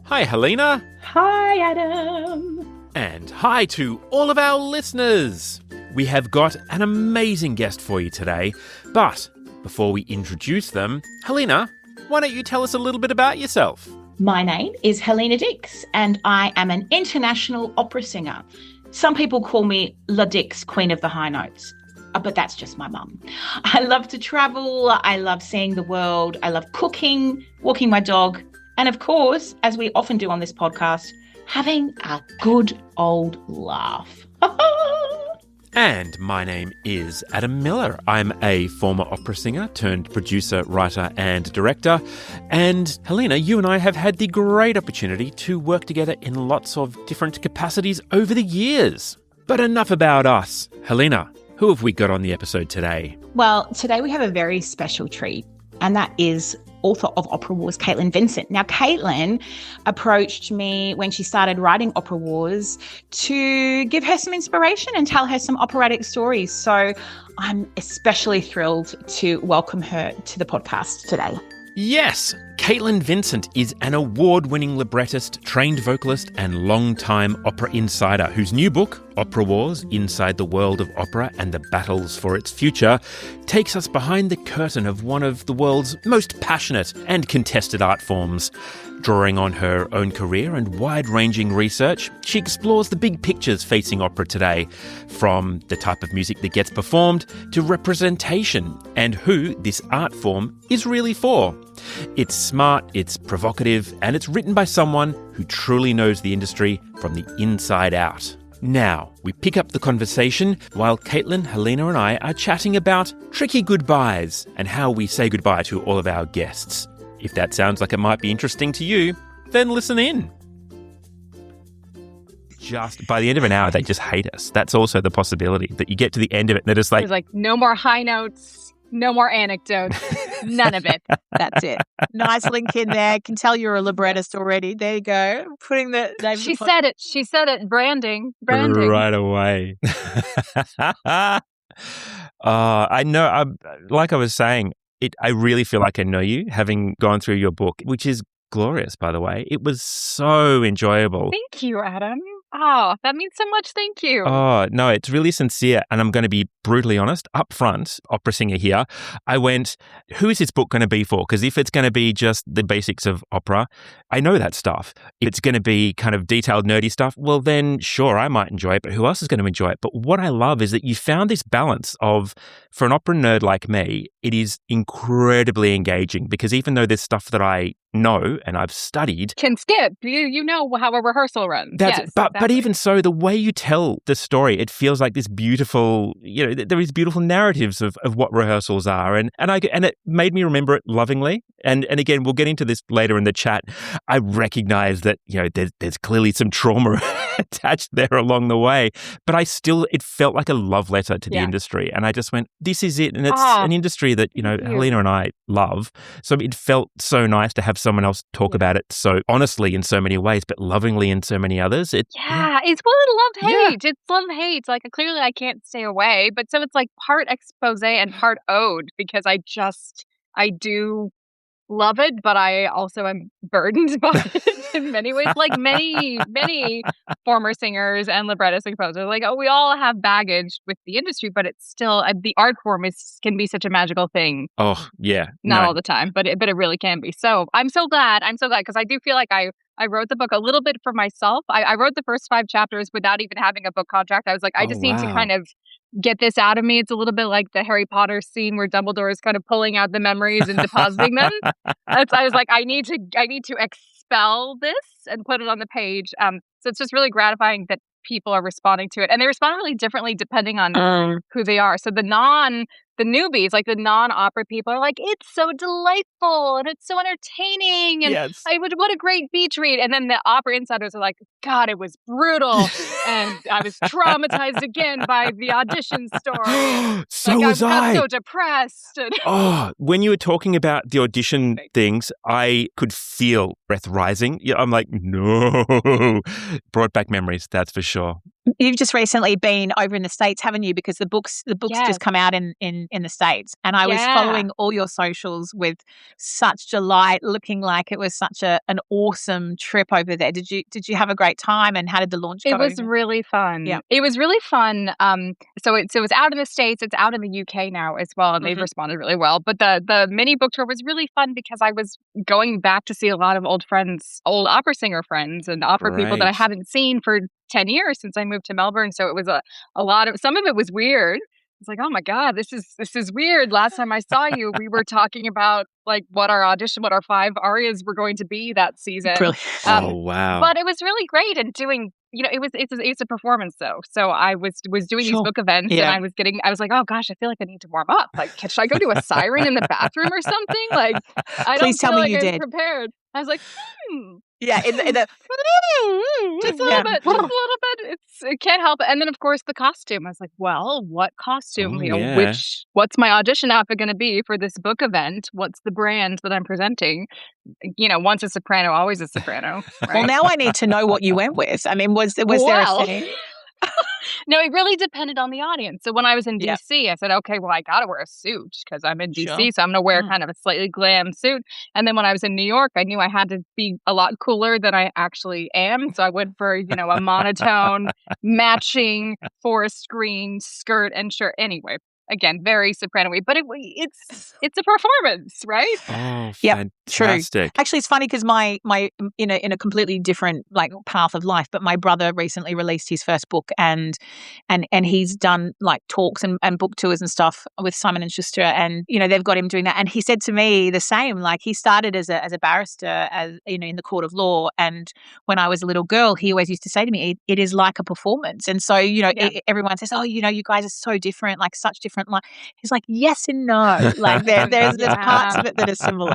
Hi, Helena. Hi, Adam. And hi to all of our listeners. We have got an amazing guest for you today. But before we introduce them, Helena, why don't you tell us a little bit about yourself? My name is Helena Dix, and I am an international opera singer. Some people call me La Dix, Queen of the High Notes, but that's just my mum. I love to travel. I love seeing the world. I love cooking, walking my dog, and of course, as we often do on this podcast, having a good old laugh. And my name is Adam Miller. I'm a former opera singer turned producer, writer and director. And Helena, you and I have had the great opportunity to work together in lots of different capacities over the years. But enough about us. Helena, who have we got on the episode today? Well, today we have a very special treat, and that is author of Opera Wars, Caitlin Vincent. Now, Caitlin approached me when she started writing Opera Wars to give her some inspiration and tell her some operatic stories. So I'm especially thrilled to welcome her to the podcast today. Yes, Caitlin Vincent is an award-winning librettist, trained vocalist and long-time opera insider whose new book, Opera Wars, Inside the World of Opera and the Battles for Its Future, takes us behind the curtain of one of the world's most passionate and contested art forms. Drawing on her own career and wide-ranging research, she explores the big pictures facing opera today, from the type of music that gets performed to representation and who this art form is really for. It's smart, it's provocative, and it's written by someone who truly knows the industry from the inside out. Now, we pick up the conversation while Caitlin, Helena and I are chatting about tricky goodbyes and how we say goodbye to all of our guests. If that sounds like it might be interesting to you, then listen in. Just by the end of an hour, they just hate us. That's also the possibility, that you get to the end of it and they're just like... There's like no more high notes, no more anecdotes, none of it. That's it. Nice link in there. Can tell you're a librettist already. There you go. Putting the name. She said it. She said it. Branding. Right away. I know, like I was saying, I really feel like I know you, having gone through your book, which is glorious, by the way. It was so enjoyable. Thank you, Adam. Oh, that means so much. Thank you. Oh, no, it's really sincere. And I'm going to be brutally honest, up front, opera singer here, I went, who is this book going to be for? Because if it's going to be just the basics of opera, I know that stuff. If it's going to be kind of detailed, nerdy stuff, well then, sure, I might enjoy it, but who else is going to enjoy it? But what I love is that you found this balance of, for an opera nerd like me, it is incredibly engaging because even though there's stuff that I know and I've studied, can skip. You know how a rehearsal runs. Yes, but even so, the way you tell the story, it feels like this beautiful, there is beautiful narratives of what rehearsals are, and it made me remember it lovingly. And again, we'll get into this later in the chat. I recognize that there's clearly some trauma attached there along the way, but it felt like a love letter to the industry, and I just went, this is it, and it's an industry that Helena and I love. So it felt so nice to have someone else talk about it so honestly in so many ways, but lovingly in so many others. It's love-hate. It's love-hate. Like, clearly I can't stay away, but so it's like part expose and part ode, because I do love it, but I also am burdened by it in many ways, like many former singers and librettists and composers. Like, we all have baggage with the industry, but it's still, the art form can be such a magical thing. Oh, yeah. Not all the time, but it really can be. So I'm so glad, because I do feel like I wrote the book a little bit for myself. I wrote the first 5 chapters without even having a book contract. I was like, I just need to kind of get this out of me. It's a little bit like the Harry Potter scene where Dumbledore is kind of pulling out the memories and depositing them. I was like, I need to expel this and put it on the page. So it's just really gratifying that people are responding to it, and they respond really differently depending on who they are. So the newbies, like the non-opera people, are like, it's so delightful and it's so entertaining and what a great beach read. And then the opera insiders are like, God, it was brutal And I was traumatized again by the audition story. So was I I. got so depressed. Oh, when you were talking about the audition things, I could feel breath rising. Yeah, I'm like, no. Brought back memories, that's for sure. You've just recently been over in the States, haven't you? Because the books just come out in the States. And I was following all your socials with such delight, looking like it was such an awesome trip over there. Did you have a great time, and how did the launch go? It was really fun. Yeah. It was really fun. So it was out in the States, it's out in the UK now as well, and they've responded really well. But the mini book tour was really fun because I was going back to see a lot of old old opera singer friends and opera people that I haven't seen for 10 years since I moved to Melbourne. So it was a lot of, some of it was weird. It's like, oh my God, this is weird. Last time I saw you, we were talking about like what our 5 arias were going to be that season. Oh, wow. But it was really great, and doing, it's a performance though. So I was doing these book events, and I was like, oh gosh, I feel like I need to warm up. Like, should I go do a siren in the bathroom or something? Like, I don't feel like I'm prepared. I was like, Yeah, in the just a little bit. It can't help it. And then of course the costume. I was like, well, what costume? What's my audition outfit going to be for this book event? What's the brand that I'm presenting? Once a soprano, always a soprano. Right? Well, now I need to know what you went with. I mean, was there a thing? No, it really depended on the audience. So when I was in DC, I said, okay, well, I got to wear a suit because I'm in DC. So I'm going to wear kind of a slightly glam suit. And then when I was in New York, I knew I had to be a lot cooler than I actually am. So I went for, a monotone, matching forest green skirt and shirt. Anyway, again, very soprano-y, but it's a performance, right? Oh, yep, fantastic. True. Actually, it's funny because my in a completely different like path of life, but my brother recently released his first book, and he's done like talks and book tours and stuff with Simon and Schuster, and they've got him doing that. And he said to me the same. Like, he started as a barrister, in the court of law, and when I was a little girl, he always used to say to me, "It is like a performance." And so everyone says, "Oh, you guys are so different, like such different." Like, he's like, yes and no. Like there's parts of it that are similar,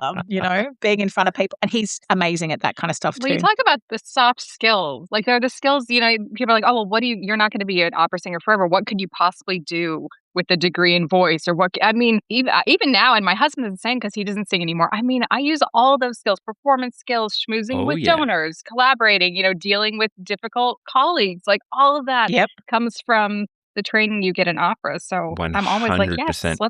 being in front of people. And he's amazing at that kind of stuff too. Well, you talk about the soft skills. Like, there are the skills, people are like, oh, well, you're not going to be an opera singer forever. What could you possibly do with a degree in voice? Or even now, and my husband is the same because he doesn't sing anymore. I mean, I use all those skills, performance skills, schmoozing with donors, collaborating, dealing with difficult colleagues. Like, all of that comes from the training you get in opera. So 100%. I'm always like, yes, this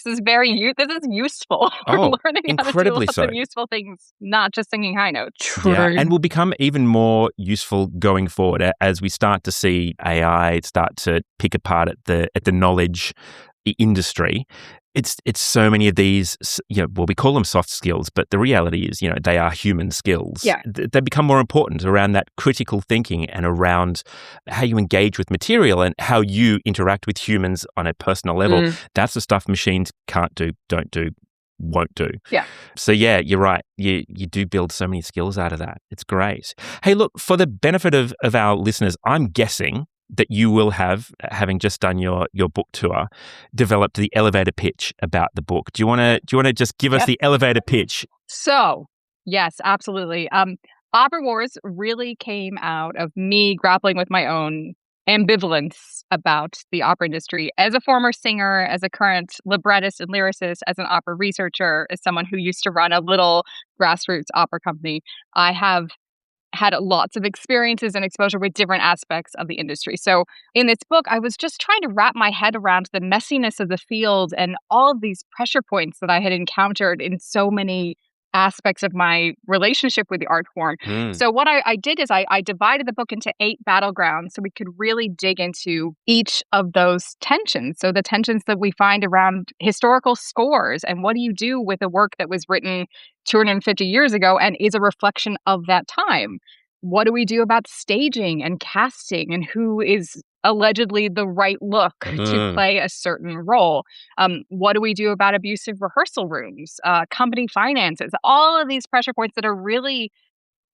is useful. We're learning incredibly how to do lots of useful things, not just singing high notes. True. Yeah, and will become even more useful going forward as we start to see AI start to pick apart at the knowledge industry. It's so many of these, we call them soft skills, but the reality is, they are human skills. Yeah. They become more important around that critical thinking and around how you engage with material and how you interact with humans on a personal level. That's the stuff machines can't do, don't do, won't do. Yeah. So yeah, you're right. You do build so many skills out of that. It's great. Hey, look, for the benefit of our listeners, I'm guessing that you will have, having just done your book tour, developed the elevator pitch about the book. Do you want to just give us the elevator pitch? So, yes, absolutely. Opera Wars really came out of me grappling with my own ambivalence about the opera industry as a former singer, as a current librettist and lyricist, as an opera researcher, as someone who used to run a little grassroots opera company. I have had lots of experiences and exposure with different aspects of the industry. So in this book, I was just trying to wrap my head around the messiness of the field and all of these pressure points that I had encountered in so many aspects of my relationship with the art form. So what I did is I divided the book into 8 battlegrounds so we could really dig into each of those tensions. So the tensions that we find around historical scores, and what do you do with a work that was written 250 years ago and is a reflection of that time? What do we do about staging and casting, and who is allegedly the right look to play a certain role? What do we do about abusive rehearsal rooms, company finances, all of these pressure points that are really,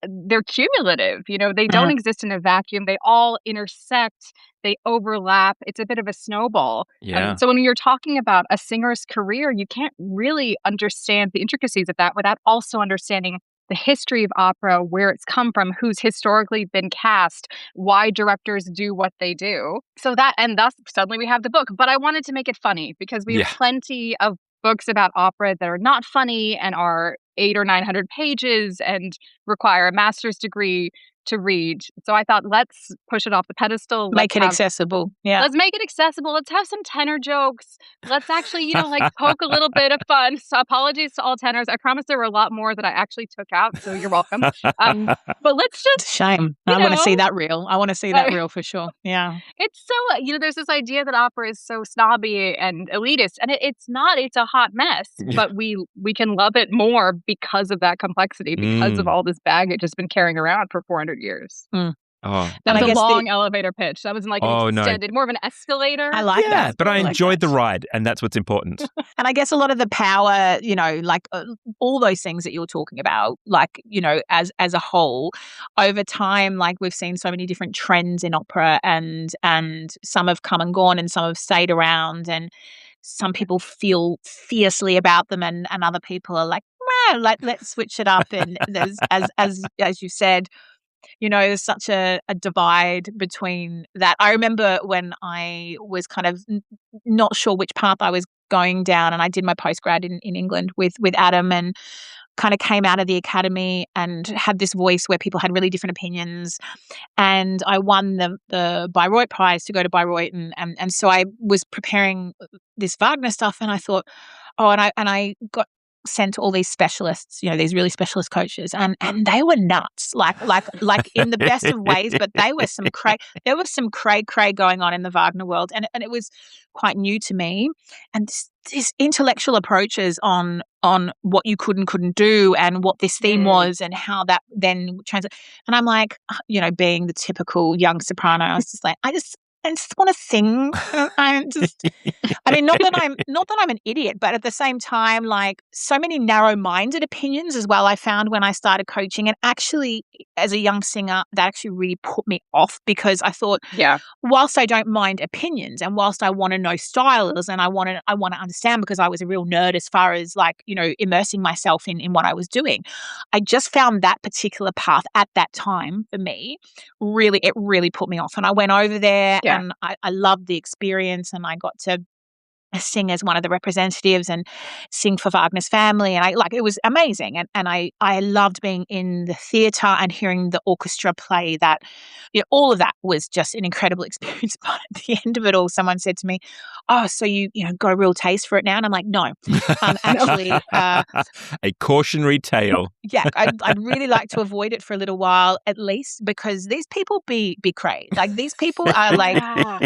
they're cumulative. They don't exist in a vacuum. They all intersect. They overlap. It's a bit of a snowball. Yeah. So when you're talking about a singer's career, you can't really understand the intricacies of that without also understanding the history of opera, where it's come from, who's historically been cast, why directors do what they do. So that, and thus suddenly we have the book. But I wanted to make it funny because we have plenty of books about opera that are not funny and are 800 or 900 pages and require a master's degree to read. So I thought, let's push it off the pedestal. Make it accessible. Yeah. Let's make it accessible. Let's have some tenor jokes. Let's actually, poke a little bit of fun. So apologies to all tenors. I promise there were a lot more that I actually took out. So you're welcome. But let's just... Shame. I want to see that reel. I want to see that reel for sure. Yeah. It's so, there's this idea that opera is so snobby and elitist. And it's not. It's a hot mess. But we can love it more because of that complexity, because of all this baggage it's been carrying around for 400 years. Oh. That was a long elevator pitch. That wasn't like an extended, more of an escalator. I like that. But I enjoyed the ride, and that's what's important. And I guess a lot of the power, all those things that you're talking about, as a whole, over time, we've seen so many different trends in opera, and some have come and gone, and some have stayed around, and some people feel fiercely about them, and other people are like, well, let's switch it up. And there's, as you said, there's such a divide between that. I remember when I was kind of not sure which path I was going down, and I did my postgrad in England with Adam, and kind of came out of the academy and had this voice where people had really different opinions. And I won the Bayreuth Prize to go to Bayreuth, and so I was preparing this Wagner stuff, and I thought, and I got sent to all these specialists, these really specialist coaches, and they were nuts, like in the best of ways, but there was some cray going on in the Wagner world, and it was quite new to me. And this intellectual approaches on what you could and couldn't do, and what this theme was, and how that then translates. And I'm like, being the typical young soprano, I was just like, I just want to sing. Not that I'm an idiot, but at the same time, so many narrow-minded opinions as well, I found when I started coaching. And actually, as a young singer, that actually really put me off, because I thought, whilst I don't mind opinions, and whilst I want to know styles, and I want to understand, because I was a real nerd as far as immersing myself in what I was doing, I just found that particular path at that time for me it really put me off. And I went over there, and I loved the experience, and I got to sing as one of the representatives and sing for Wagner's family, and it was amazing, and I loved being in the theatre and hearing the orchestra play. That all of that was just an incredible experience. But at the end of it all, someone said to me, "Oh, so you got a real taste for it now?" And I'm like, "No, actually." A cautionary tale. I'd really like to avoid it for a little while at least, because these people be cray. These people are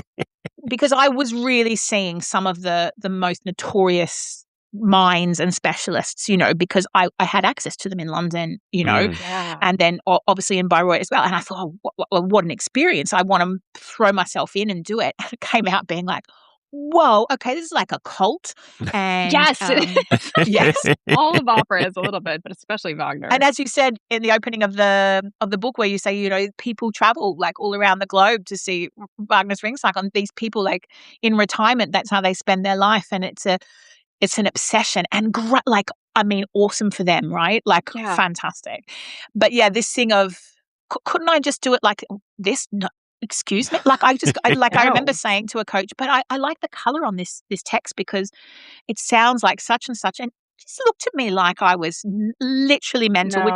because I was really seeing some of the most notorious minds and specialists, because I had access to them in London, and then obviously in Bayreuth as well. And I thought, what an experience. I want to throw myself in and do it. And it came out being like, whoa, okay, this is like a cult. And yes. Yes. All of opera is a little bit, but especially Wagner. And as you said in the opening of the book, where you say, people travel all around the globe to see Wagner's Ring Cycle, and these people in retirement, that's how they spend their life, and it's an obsession, and awesome for them, right? Fantastic. But this thing of, couldn't I just do it like this? No. Excuse me? I remember saying to a coach, but I like the color on this text, because it sounds like such and such. And just looked at me like I was literally mental, which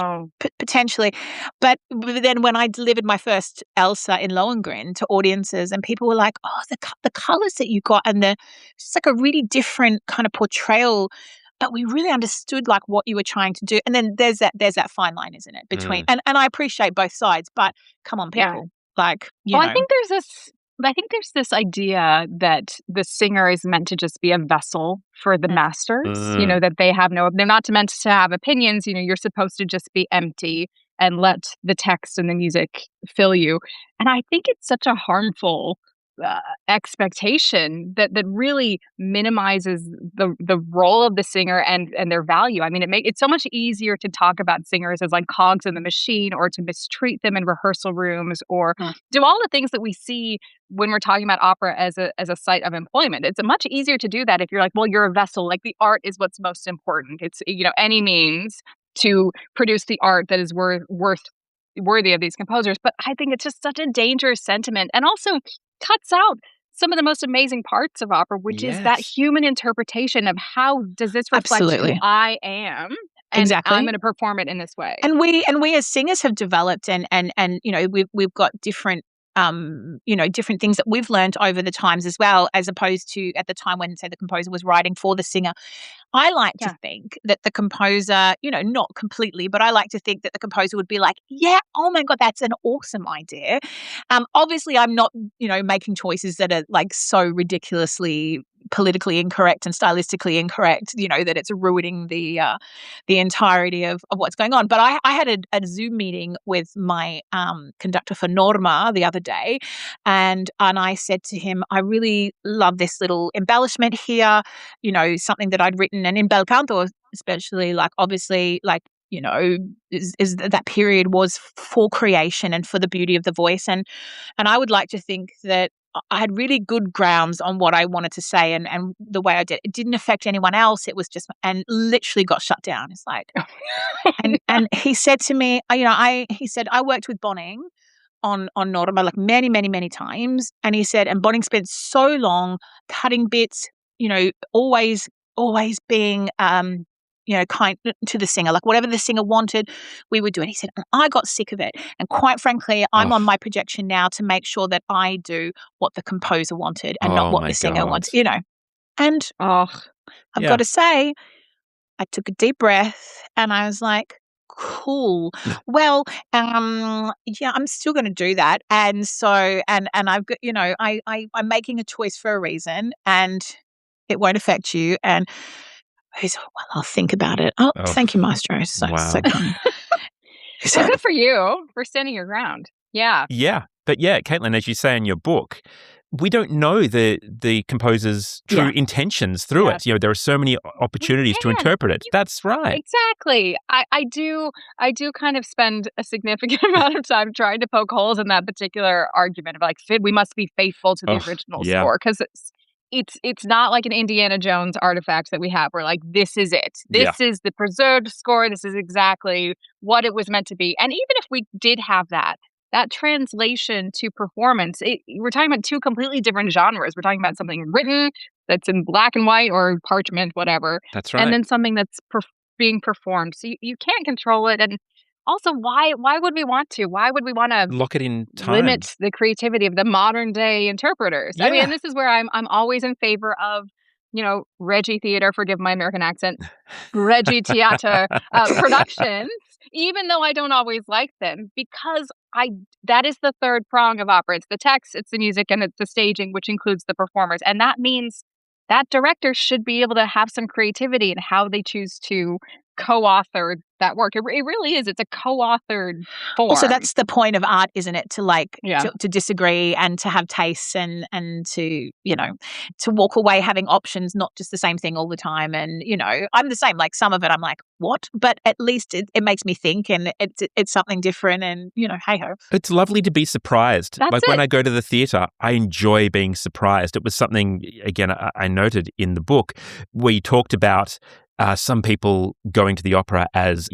potentially. But then when I delivered my first Elsa in Lohengrin to audiences, and people were like, "Oh, the colors that you got," and it's like a really different kind of portrayal. But we really understood what you were trying to do. And then there's that fine line, isn't it, between and I appreciate both sides, but come on, people. I think there's this idea that the singer is meant to just be a vessel for the masters, that they're not meant to have opinions, you're supposed to just be empty and let the text and the music fill you. And I think it's such a harmful expectation that really minimizes the role of the singer and their value. I mean, it's so much easier to talk about singers as cogs in the machine, or to mistreat them in rehearsal rooms, or do all the things that we see when we're talking about opera as a site of employment. It's much easier to do that if you're well, you're a vessel. The art is what's most important. It's any means to produce the art that is worthy of these composers. But I think it's just such a dangerous sentiment, and also cuts out some of the most amazing parts of opera, which is that human interpretation of how does this reflect who I am, and I'm going to perform it in this way. And we as singers have developed, and we've got different different things that we've learned over the times as well, as opposed to at the time when, say, the composer was writing for the singer. I like to think that the composer, not completely, but I like to think that the composer would be like, yeah, oh my God, that's an awesome idea. Obviously, I'm not, making choices that are like so ridiculously politically incorrect and stylistically incorrect, that it's ruining the entirety of what's going on. But I had a Zoom meeting with my conductor for Norma the other day, and I said to him, I really love this little embellishment here, something that I'd written, and in bel canto especially, like obviously, like, is that period was for creation and for the beauty of the voice, and I would like to think that I had really good grounds on what I wanted to say, and the way I did it didn't affect anyone else. It was just, and literally got shut down. It's like, and he said to me, he said, I worked with Bonning on Norma like many, many, many times. And he said, and Bonning spent so long cutting bits, always being, kind to the singer, like whatever the singer wanted, we would do it. He said, and I got sick of it. And quite frankly, I'm on my projection now to make sure that I do what the composer wanted and not what the singer wants, And I've got to say, I took a deep breath and I was like, cool. Well, I'm still going to do that. And so, and I've got, I'm making a choice for a reason, and it won't affect you. And he's, well, I'll think about it. Oh, thank you, Maestro. So kind. So good for you for standing your ground. Yeah. Yeah. But yeah, Caitlin, as you say in your book, we don't know the composer's true intentions through it. There are so many opportunities to interpret it. That's right. Exactly. I do kind of spend a significant amount of time trying to poke holes in that particular argument of like, we must be faithful to the original score, because it's not like an Indiana Jones artifact that we have where like, this is it. This is the preserved score. This is exactly what it was meant to be. And even if we did have that translation to performance, we're talking about two completely different genres. We're talking about something written that's in black and white or parchment, whatever. That's right. And then something that's being performed. So you can't control it. And also, why would we want to? Why would we want to lock it in time? Limit the creativity of the modern day interpreters? Yeah. I mean, and this is where I'm always in favor of, Regi Theater, forgive my American accent, Regi Theater productions, even though I don't always like them, because that is the third prong of opera. It's the text, it's the music, and it's the staging, which includes the performers. And that means that director should be able to have some creativity in how they choose to co-author that work. It really is. It's a co-authored form. Also, that's the point of art, isn't it? To like to disagree and to have tastes and to to walk away having options, not just the same thing all the time. And I'm the same. Like some of it, I'm like, what? But at least it makes me think, and it's something different. And hey ho. It's lovely to be surprised. When I go to the theatre, I enjoy being surprised. It was something again I noted in the book where you talked about. Some people going to the opera as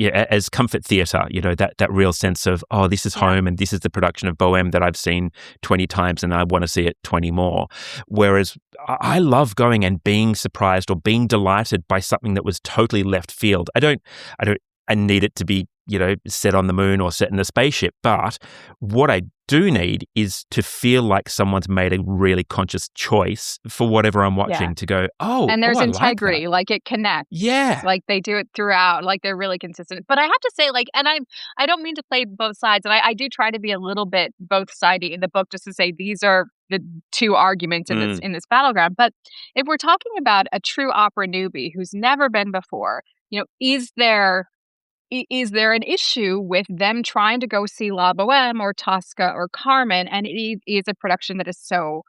comfort theatre, that real sense of, this is home and this is the production of Bohème that I've seen 20 times and I want to see it 20 more. Whereas I love going and being surprised or being delighted by something that was totally left field. I need it to be, set on the moon or set in a spaceship. But what I do need is to feel like someone's made a really conscious choice for whatever I'm watching to go, and there's integrity, like it connects. Yeah. Like they do it throughout, like they're really consistent. But I have to say, and I don't mean to play both sides, and I do try to be a little bit both-sided in the book just to say these are the two arguments in this battleground. But if we're talking about a true opera newbie who's never been before, is there an issue with them trying to go see La Bohème or Tosca or Carmen, and it is a production that is so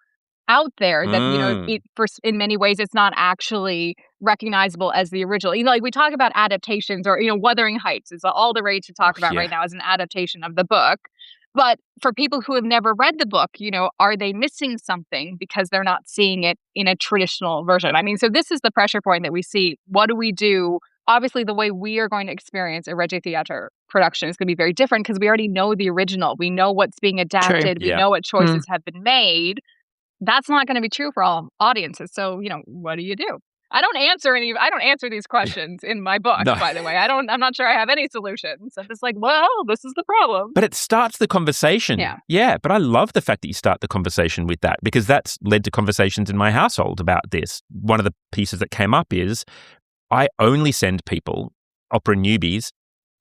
out there that in many ways it's not actually recognizable as the original. Like we talk about adaptations, or Wuthering Heights is all the rage to talk about right now as an adaptation of the book. But for people who have never read the book, are they missing something because they're not seeing it in a traditional version? I mean, so this is the pressure point that we see. What do we do obviously the way we are going to experience a Reggio Theatre production is going to be very different because we already know the original. We know what's being adapted. True. We know what choices have been made. That's not going to be true for all audiences. So, what do you do? I don't answer these questions in my book, No. by the way. I'm not sure I have any solutions. I'm just like, well, this is the problem. But it starts the conversation. Yeah. But I love the fact that you start the conversation with that, because that's led to conversations in my household about this. One of the pieces that came up is I only send people, opera newbies,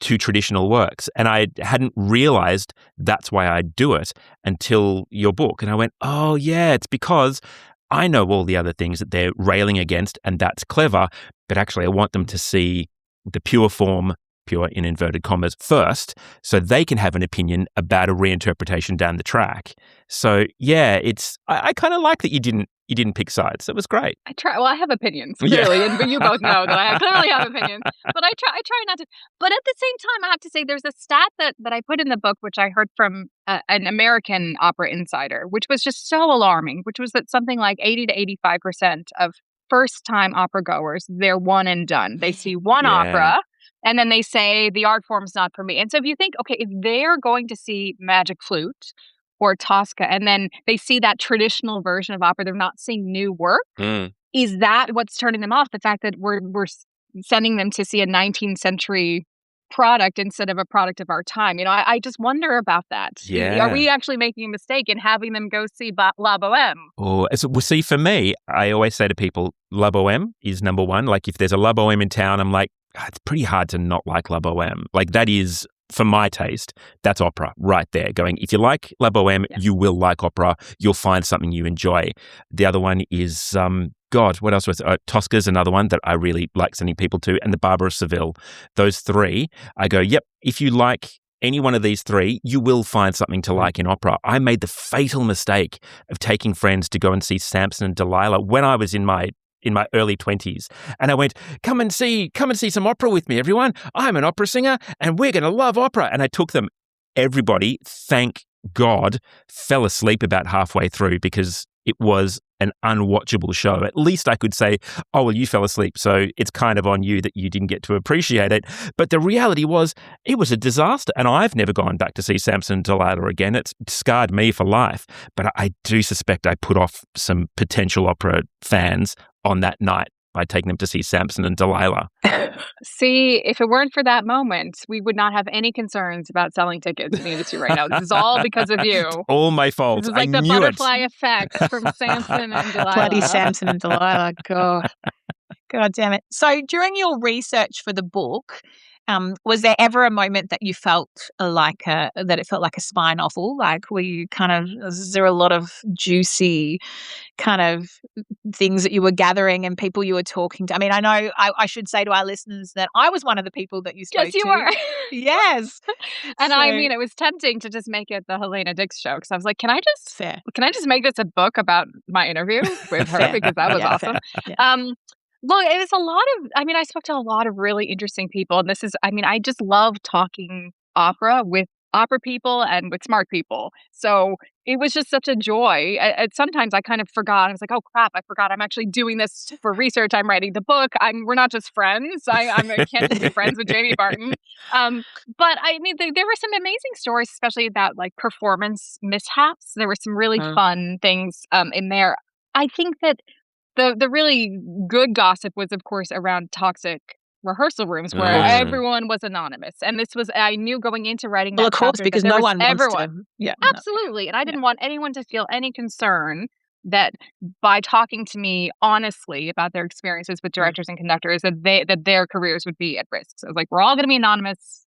to traditional works. And I hadn't realized that's why I do it until your book. And I went, oh yeah, it's because I know all the other things that they're railing against, and that's clever, but actually I want them to see the pure form, pure in inverted commas, first, so they can have an opinion about a reinterpretation down the track. So yeah, I kind of like that you didn't pick sides. It was great. I have opinions, clearly, but you both know that I clearly have opinions. But I try not to. But at the same time, I have to say there's a stat that I put in the book, which I heard from an American opera insider, which was just so alarming, which was that something like 80 to 85% of first-time opera goers, they're one and done. They see one opera, and then they say, the art form's not for me. And so if you think, okay, if they're going to see Magic Flute or Tosca, and then they see that traditional version of opera, they're not seeing new work. Is that what's turning them off? The fact that we're sending them to see a 19th century product instead of a product of our time. I just wonder about that. Yeah. Are we actually making a mistake in having them go see La Boheme? Oh, see, for me, I always say to people, La Boheme is number one. Like, if there's a La Boheme in town, I'm like, it's pretty hard to not like La Boheme. Like, that is, for my taste, that's opera right there. Going, if you like La Boheme, you will like opera. You'll find something you enjoy. The other one is, what else was it? Tosca's another one that I really like sending people to, and the Barber of Seville. Those three, I go, yep, if you like any one of these three, you will find something to like in opera. I made the fatal mistake of taking friends to go and see Samson and Delilah when I was in my early 20s. And I went, come and see some opera with me, everyone. I'm an opera singer and we're going to love opera. And I took them. Everybody, thank God, fell asleep about halfway through because it was an unwatchable show. At least I could say, oh, well, you fell asleep, so it's kind of on you that you didn't get to appreciate it. But the reality was, it was a disaster. And I've never gone back to see Samson and Delilah again. It's scarred me for life. But I do suspect I put off some potential opera fans on that night by taking them to see Samson and Delilah. See, if it weren't for that moment, we would not have any concerns about selling tickets in the industry right now. This is all because of you. It's all my fault. This is like the butterfly effect from Samson and Delilah. Bloody Samson and Delilah. God damn it. So during your research for the book, was there ever a moment that you felt like that it felt like a spy novel? Like, is there a lot of juicy kind of things that you were gathering and people you were talking to? I mean, I know I should say to our listeners that I was one of the people that you spoke to. Yes, you were. Yes. And I mean, it was tempting to just make it the Helena Dix show, because I was like, can I just make this a book about my interview with her? Because that was awesome. Yeah. Look, it was I spoke to a lot of really interesting people. And I just love talking opera with opera people and with smart people. So it was just such a joy. And sometimes I kind of forgot. I was like, oh, crap, I forgot I'm actually doing this for research. I'm writing the book. We're not just friends. I can't just be friends with Jamie Barton. But I mean, there were some amazing stories, especially about like performance mishaps. There were some really fun things in there. I think that the really good gossip was, of course, around toxic rehearsal rooms where everyone was anonymous. And I knew going into writing that of course, chapter because that no was one everyone. wants to. Yeah, absolutely. And I didn't want anyone to feel any concern that by talking to me honestly about their experiences with directors and conductors, that their careers would be at risk. So I was like, we're all going to be anonymous.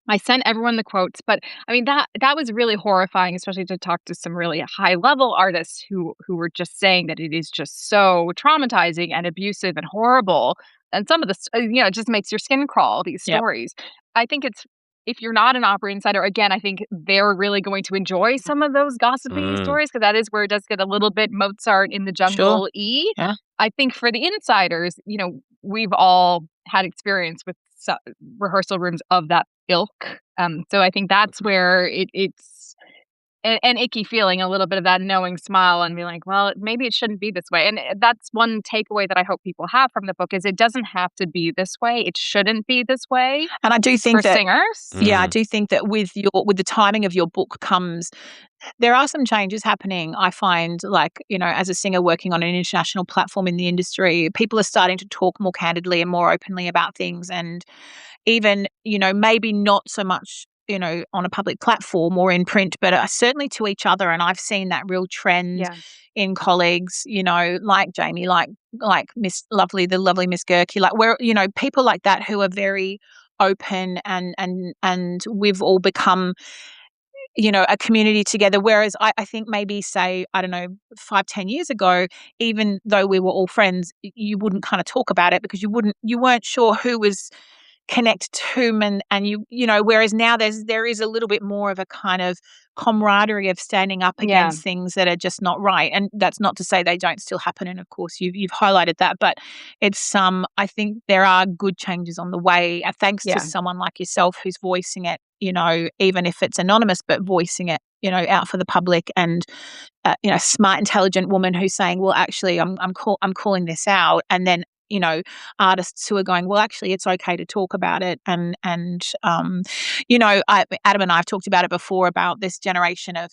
I sent everyone the quotes, but I mean, that was really horrifying, especially to talk to some really high level artists who were just saying that it is just so traumatizing and abusive and horrible. And some of this, it just makes your skin crawl, these stories. Yep. I think if you're not an opera insider, again, I think they're really going to enjoy some of those gossipy stories, because that is where it does get a little bit Mozart in the jungle-y. Sure. Yeah. I think for the insiders, we've all had experience with rehearsal rooms of that ilk. So I think that's where it's an icky feeling, a little bit of that knowing smile and be like, well, maybe it shouldn't be this way. And that's one takeaway that I hope people have from the book is it doesn't have to be this way. It shouldn't be this way. And I do think for singers. Yeah, I do think that with the timing of your book comes, there are some changes happening. I find, like, as a singer working on an international platform in the industry, people are starting to talk more candidly and more openly about things. And even, maybe not so much, on a public platform or in print, but certainly to each other. And I've seen that real trend in colleagues, like Jamie, like the lovely Miss Gerke, like where, people like that who are very open and we've all become, a community together. Whereas I think maybe, say, I don't know, 5-10 years ago, even though we were all friends, you wouldn't kind of talk about it because you weren't sure who was connected to whom, and whereas now there is a little bit more of a kind of camaraderie of standing up against things that are just not right. And that's not to say they don't still happen. And of course you've highlighted that, but it's I think there are good changes on the way, thanks to someone like yourself who's voicing it, even if it's anonymous, but voicing it, out for the public, and smart, intelligent woman who's saying, well, actually, I'm calling this out, and then artists who are going, well, actually, it's okay to talk about it. And Adam and I have talked about it before, about this generation of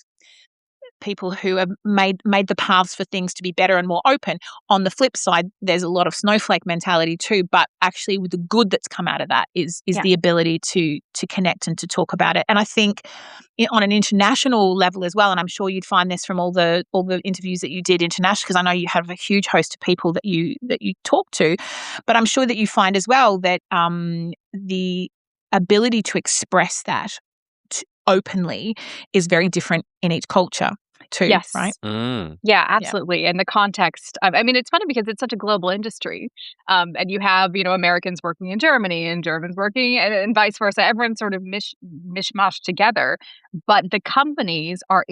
people who have made the paths for things to be better and more open. On the flip side, there's a lot of snowflake mentality too, but actually the good that's come out of that is the ability to connect and to talk about it. And I think on an international level as well, and I'm sure you'd find this from all the interviews that you did internationally, because I know you have a huge host of people that you talk to, but I'm sure that you find as well that the ability to express that openly is very different in each culture too, right? Yeah, absolutely. And the context of, it's funny because it's such a global industry. And you have, Americans working in Germany and Germans working and vice versa. Everyone's sort of mishmashed together. But the companies are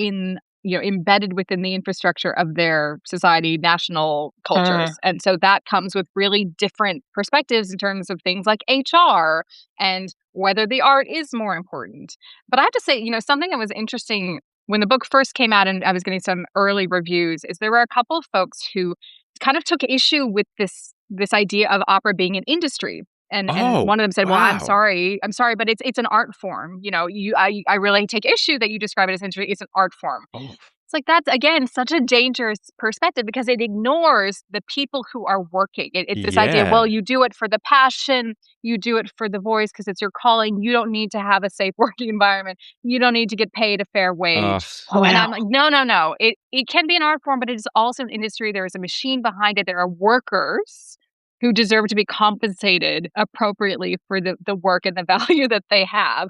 embedded within the infrastructure of their society, national cultures. And so that comes with really different perspectives in terms of things like HR and whether the art is more important. But I have to say, something that was interesting when the book first came out and I was getting some early reviews is there were a couple of folks who kind of took issue with this idea of opera being an industry. And one of them said, well, I'm sorry, but it's an art form. I really take issue that you describe it as industry. It's an art form. It's like, that's, again, such a dangerous perspective because it ignores the people who are working. It's this idea, well, you do it for the passion, you do it for the voice because it's your calling. You don't need to have a safe working environment. You don't need to get paid a fair wage. And I'm like, no. It can be an art form, but it is also an industry. There is a machine behind it. There are workers who deserve to be compensated appropriately for the work and the value that they have,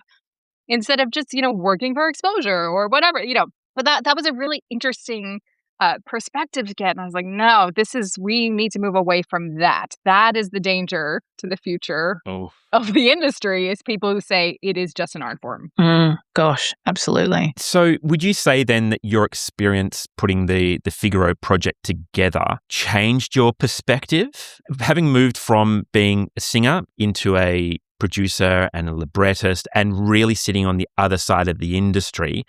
instead of just, working for exposure or whatever, But that was a really interesting perspective to get. And I was like, no, we need to move away from that. That is the danger to the future of the industry, is people who say it is just an art form. Gosh, absolutely. So would you say then that your experience putting the Figaro project together changed your perspective? Having moved from being a singer into a producer and a librettist and really sitting on the other side of the industry,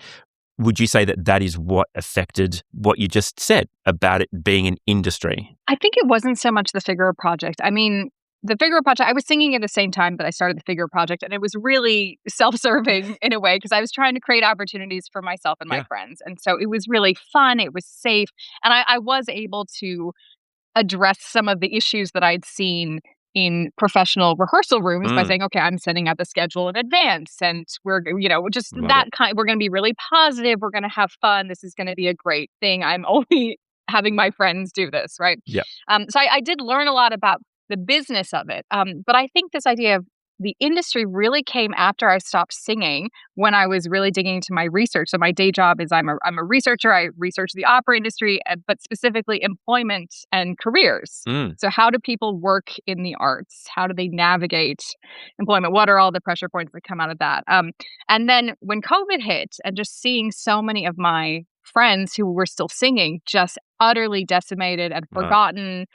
would you say that is what affected what you just said about it being an industry? I think it wasn't so much the Figaro project. The Figaro project, I was singing at the same time that I started the Figaro project, and it was really self-serving in a way because I was trying to create opportunities for myself and my friends. And so it was really fun. It was safe. And I was able to address some of the issues that I'd seen in professional rehearsal rooms by saying, okay, I'm setting up a schedule in advance, and we're, just Love that it. kind. We're going to be really positive. We're going to have fun. This is going to be a great thing. I'm only having my friends do this, right? Yeah. So I did learn a lot about the business of it. But I think this idea of the industry really came after I stopped singing, when I was really digging into my research. So my day job is I'm a researcher. I research the opera industry, but specifically employment and careers. So how do people work in the arts? How do they navigate employment? What are all the pressure points that come out of that? And then when COVID hit, and just seeing so many of my friends who were still singing just utterly decimated and forgotten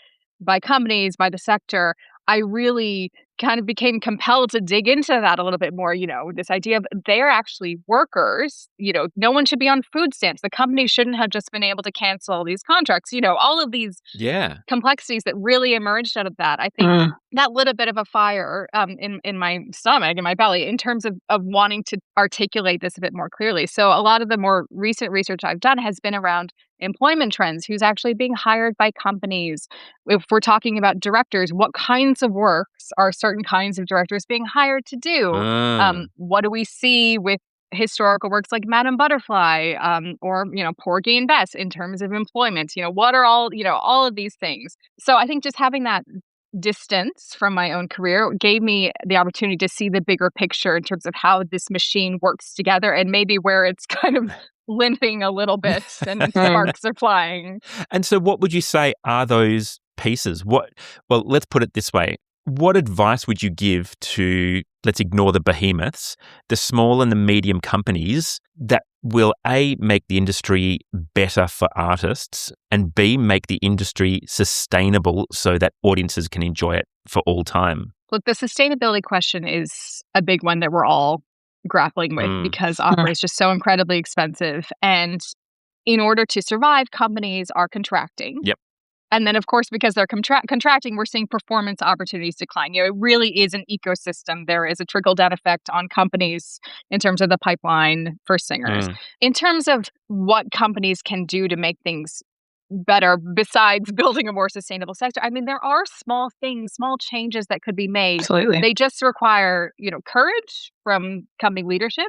by companies, by the sector, I really kind of became compelled to dig into that a little bit more, this idea of they're actually workers, no one should be on food stamps. The company shouldn't have just been able to cancel these contracts, all of these complexities that really emerged out of that. I think that lit a bit of a fire in my stomach, in my belly, in terms of wanting to articulate this a bit more clearly. So a lot of the more recent research I've done has been around employment trends, who's actually being hired by companies. If we're talking about directors, what kinds of works are certain kinds of directors being hired to do? What do we see with historical works like Madame Butterfly or, Porgy and Bess in terms of employment? What are all of these things? So I think just having that distance from my own career gave me the opportunity to see the bigger picture in terms of how this machine works together and maybe where it's kind of limping a little bit and sparks are flying. And so what would you say are those pieces? Well, let's put it this way. What advice would you give to, let's ignore the behemoths, the small and the medium companies that will A, make the industry better for artists, and B, make the industry sustainable so that audiences can enjoy it for all time? Look, the sustainability question is a big one that we're all grappling with because opera is just so incredibly expensive. And in order to survive, companies are contracting. Yep. And then, of course, because they're contracting, we're seeing performance opportunities decline. It really is an ecosystem. There is a trickle-down effect on companies in terms of the pipeline for singers. In terms of what companies can do to make things better besides building a more sustainable sector, I mean, there are small things, small changes that could be made. Absolutely. They just require, courage from company leadership.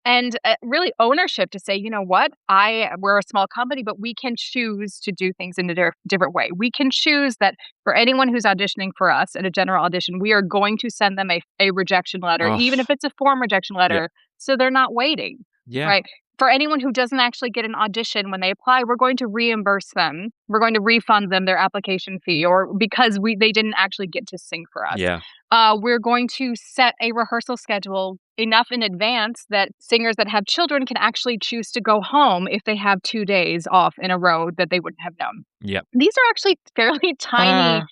And really ownership to say, we're a small company, but we can choose to do things in a different way. We can choose that for anyone who's auditioning for us at a general audition, we are going to send them a rejection letter, even if it's a form rejection letter, so they're not waiting. Yeah. Right. For anyone who doesn't actually get an audition when they apply, we're going to reimburse them. We're going to refund them their application fee, or because they didn't actually get to sing for us. Yeah. We're going to set a rehearsal schedule enough in advance that singers that have children can actually choose to go home if they have 2 days off in a row that they wouldn't have known. Yep. These are actually fairly tiny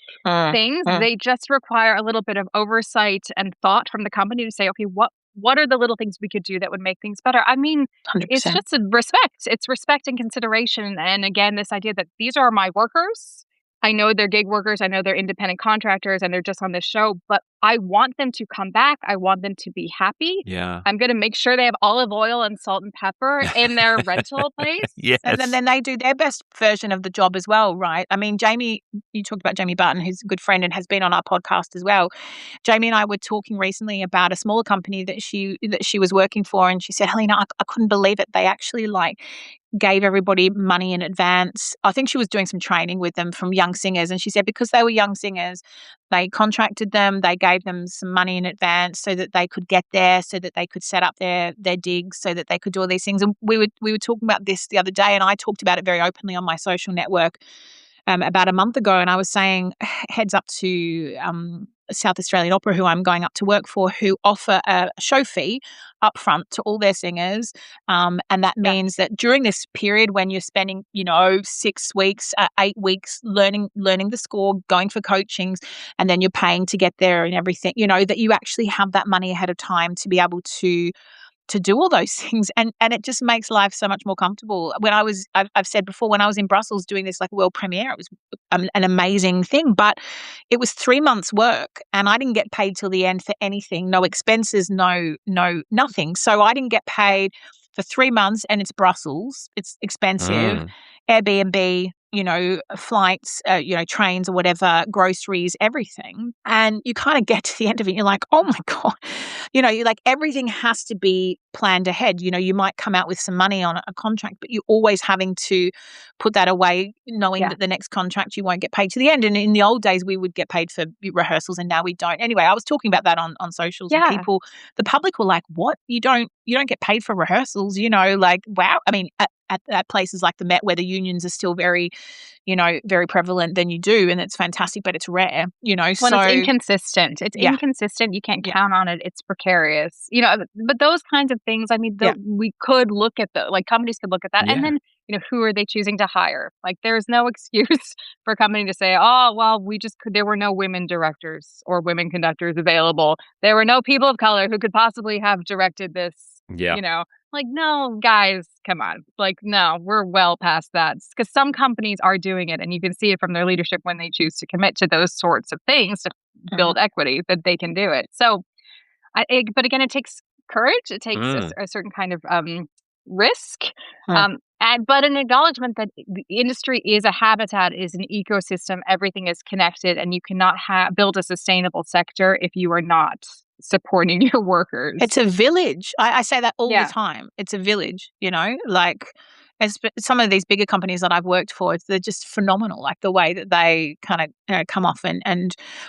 things. They just require a little bit of oversight and thought from the company to say, okay, what are the little things we could do that would make things better? I mean, 100%. It's just a respect. It's respect and consideration. And again, this idea that these are my workers. I know they're gig workers. I know they're independent contractors and they're just on this show, but I want them to come back. I want them to be happy. Yeah. I'm going to make sure they have olive oil and salt and pepper in their rental place. Yes. And then they do their best version of the job as well, right? I mean, Jamie, you talked about Jamie Barton, who's a good friend and has been on our podcast as well. Jamie and I were talking recently about a smaller company that she was working for, and she said, Helena, I couldn't believe it. They actually gave everybody money in advance. I think she was doing some training with them from young singers. And she said because they were young singers, they contracted them, they gave them some money in advance so that they could get there, so that they could set up their digs, so that they could do all these things. And we were talking about this the other day, and I talked about it very openly on my social network about a month ago. And I was saying, heads up to South Australian Opera, who I'm going up to work for, who offer a show fee up front to all their singers. And that means that during this period when you're spending, 6 weeks, 8 weeks learning the score, going for coachings, and then you're paying to get there and everything, that you actually have that money ahead of time to be able to do all those things. And it just makes life so much more comfortable. I've said before, when I was in Brussels doing this world premiere, it was an amazing thing, but it was 3 months work and I didn't get paid till the end for anything, no expenses, no nothing. So I didn't get paid for 3 months, and it's Brussels. It's expensive. Airbnb, flights, trains or whatever, groceries, everything. And you kind of get to the end of it, you're like, oh my God, you're like, everything has to be planned ahead. You might come out with some money on a contract, but you're always having to put that away, knowing that the next contract you won't get paid to the end. And in the old days, we would get paid for rehearsals, and now we don't. Anyway, I was talking about that on socials, and people, the public were like, what? You don't get paid for rehearsals, wow. I mean, at places like the Met, where the unions are still very, very prevalent, then you do, and it's fantastic, but it's rare, Well, it's inconsistent. It's inconsistent. You can't count on it. It's precarious, but those kinds of things, I mean, we could look at companies could look at that. And then who are they choosing to hire? Like, there's no excuse for a company to say, oh, well, there were no women directors or women conductors available. There were no people of color who could possibly have directed this, Like, no, guys, come on. Like, no, we're well past that. Because some companies are doing it, and you can see it from their leadership when they choose to commit to those sorts of things to build equity, that they can do it. So, but again, it takes courage. It takes a certain kind of risk, but an acknowledgement that the industry is a habitat, is an ecosystem. Everything is connected, and you cannot build a sustainable sector if you are not supporting your workers. It's a village. I say that all the time. It's a village, like as some of these bigger companies that I've worked for, they're just phenomenal, like the way that they kind of come off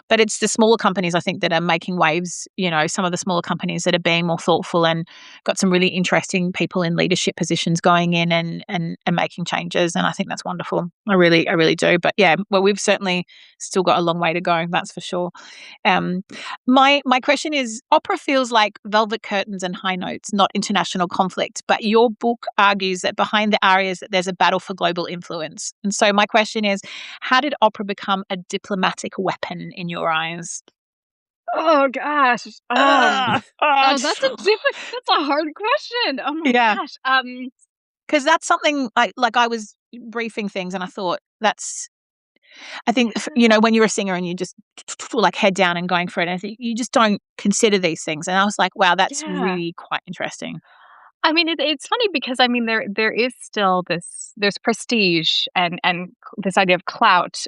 but it's the smaller companies, I think, that are making waves, some of the smaller companies that are being more thoughtful and got some really interesting people in leadership positions going in and making changes. And I think that's wonderful. I really do. But yeah, well, we've certainly still got a long way to go. That's for sure. My question is, opera feels like velvet curtains and high notes, not international conflict. But your book argues that behind the arias that there's a battle for global influence. And so my question is, how did opera become a diplomatic weapon in your eyes? Oh gosh. That's a hard question. Oh my gosh. Because that's something I was briefing things and I thought I think, when you're a singer and you just like head down and going for it, I think you just don't consider these things. And I was like, wow, that's really quite interesting. I mean, it's funny because there is still there's prestige and this idea of clout,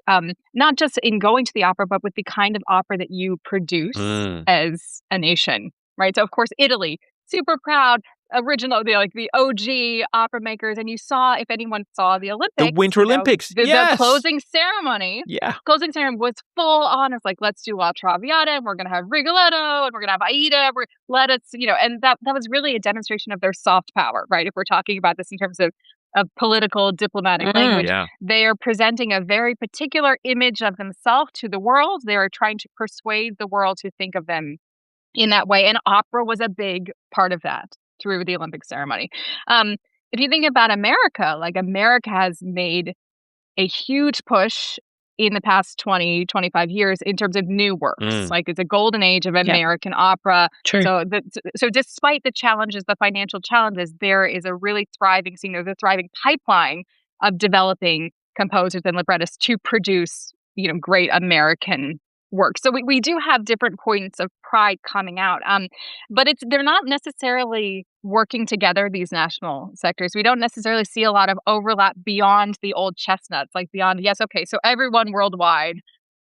not just in going to the opera, but with the kind of opera that you produce as a nation, right? So of course, Italy, super proud, original, the OG opera makers, and you saw, if anyone saw the Olympics, the Winter Olympics, the closing ceremony, closing ceremony was full on. It's like, let's do La Traviata, and we're gonna have Rigoletto, and we're gonna have Aida. And that was really a demonstration of their soft power, right? If we're talking about this in terms of political diplomatic language, they are presenting a very particular image of themselves to the world. They are trying to persuade the world to think of them in that way, and opera was a big part of that through the Olympic ceremony. If you think about America, like America has made a huge push in the past 20, 25 years in terms of new works. Like it's a golden age of American opera. True. So despite the challenges, the financial challenges, there is a really thriving scene. There's a thriving pipeline of developing composers and librettists to produce, great American work. So we do have different points of pride coming out. But they're not necessarily working together, these national sectors. We don't necessarily see a lot of overlap beyond the old chestnuts, like beyond, so everyone worldwide,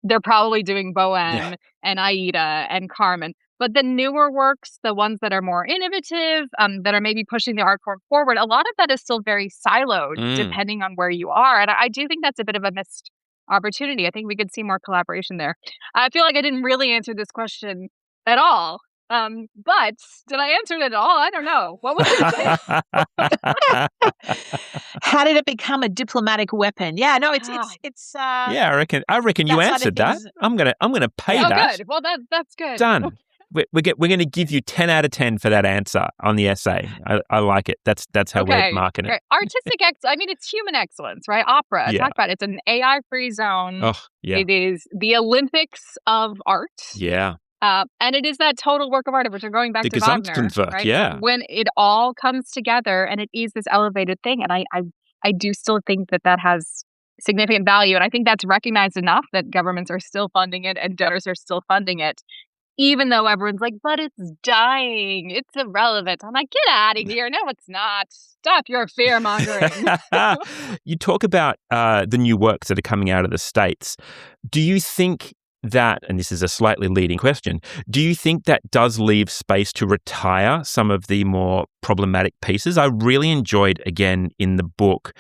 they're probably doing Bohème and Aida and Carmen. But the newer works, the ones that are more innovative, that are maybe pushing the art form forward, a lot of that is still very siloed, depending on where you are. And I do think that's a bit of a missed opportunity. I think we could see more collaboration there. I feel like I didn't really answer this question at all. But did I answer it at all? I don't know. What was it? How did it become a diplomatic weapon? Yeah, no, it's I reckon you answered that. I'm gonna pay that. Good. Well, that's good. Done. We're going to give you 10 out of 10 for that answer on the essay. I like it. That's how we're marking it. Artistic it's human excellence, right? Opera. Talk about it. It's an AI-free zone. Oh, yeah. It is the Olympics of art. Yeah. And it is that total work of art, which are going back to Wagner, right? Yeah. When it all comes together and it is this elevated thing. And I do still think that has significant value. And I think that's recognized enough that governments are still funding it and donors are still funding it. Even though everyone's like, but it's dying. It's irrelevant. I'm like, get out of here. No, it's not. Stop your fear-mongering. You talk about the new works that are coming out of the States. Do you think that, and this is a slightly leading question, do you think that does leave space to retire some of the more problematic pieces? I really enjoyed, again, in the book,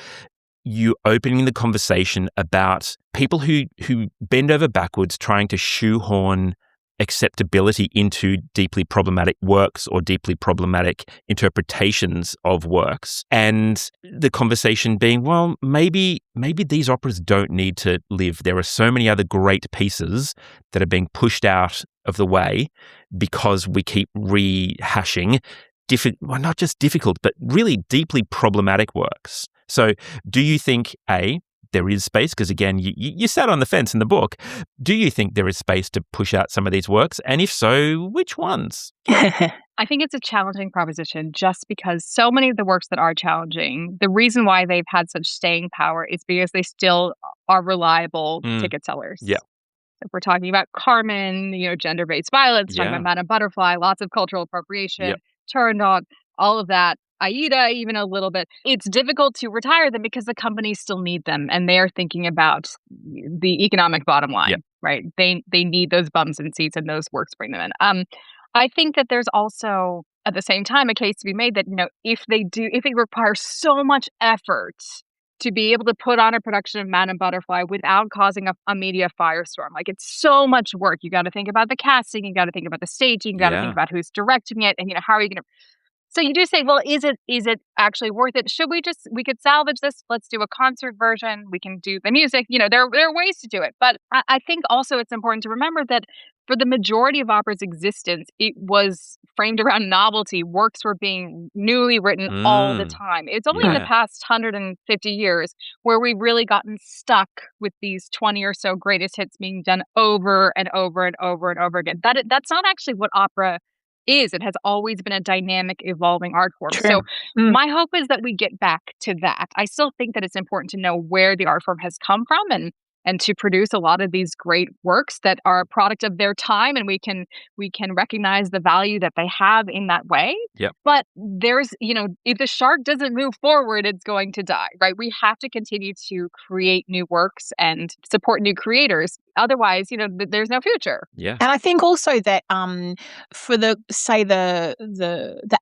you opening the conversation about people who bend over backwards trying to shoehorn acceptability into deeply problematic works or deeply problematic interpretations of works. And the conversation being, well, maybe these operas don't need to live. There are so many other great pieces that are being pushed out of the way because we keep rehashing not just difficult, but really deeply problematic works. So do you think, A, there is space? Because again, you sat on the fence in the book. Do you think there is space to push out some of these works? And if so, which ones? I think it's a challenging proposition just because so many of the works that are challenging, the reason why they've had such staying power is because they still are reliable ticket sellers. Yeah. If we're talking about Carmen, gender-based violence, talking about Madame Butterfly, lots of cultural appropriation, Turned On, all of that. Aida, even a little bit. It's difficult to retire them because the companies still need them, and they are thinking about the economic bottom line, right? They need those bums in seats, and those works bring them in. I think that there's also, at the same time, a case to be made that if they require so much effort to be able to put on a production of Madame Butterfly without causing a media firestorm. Like, it's so much work. You got to think about the casting, you got to think about the staging, you got to think about who's directing it, and how are you going to. So you do say, well, is it actually worth it? We could salvage this. Let's do a concert version. We can do the music. There are ways to do it. But I think also it's important to remember that for the majority of opera's existence, it was framed around novelty. Works were being newly written all the time. It's only in the past 150 years where we've really gotten stuck with these 20 or so greatest hits being done over and over and over and over again. That's not actually what opera is. It has always been a dynamic, evolving art form. True. So my hope is that we get back to that. I still think that it's important to know where the art form has come from and to produce a lot of these great works that are a product of their time, and we can recognize the value that they have in that way. Yep. But there's, if the shark doesn't move forward, it's going to die, right? We have to continue to create new works and support new creators. Otherwise, there's no future. Yeah. And I think also that for the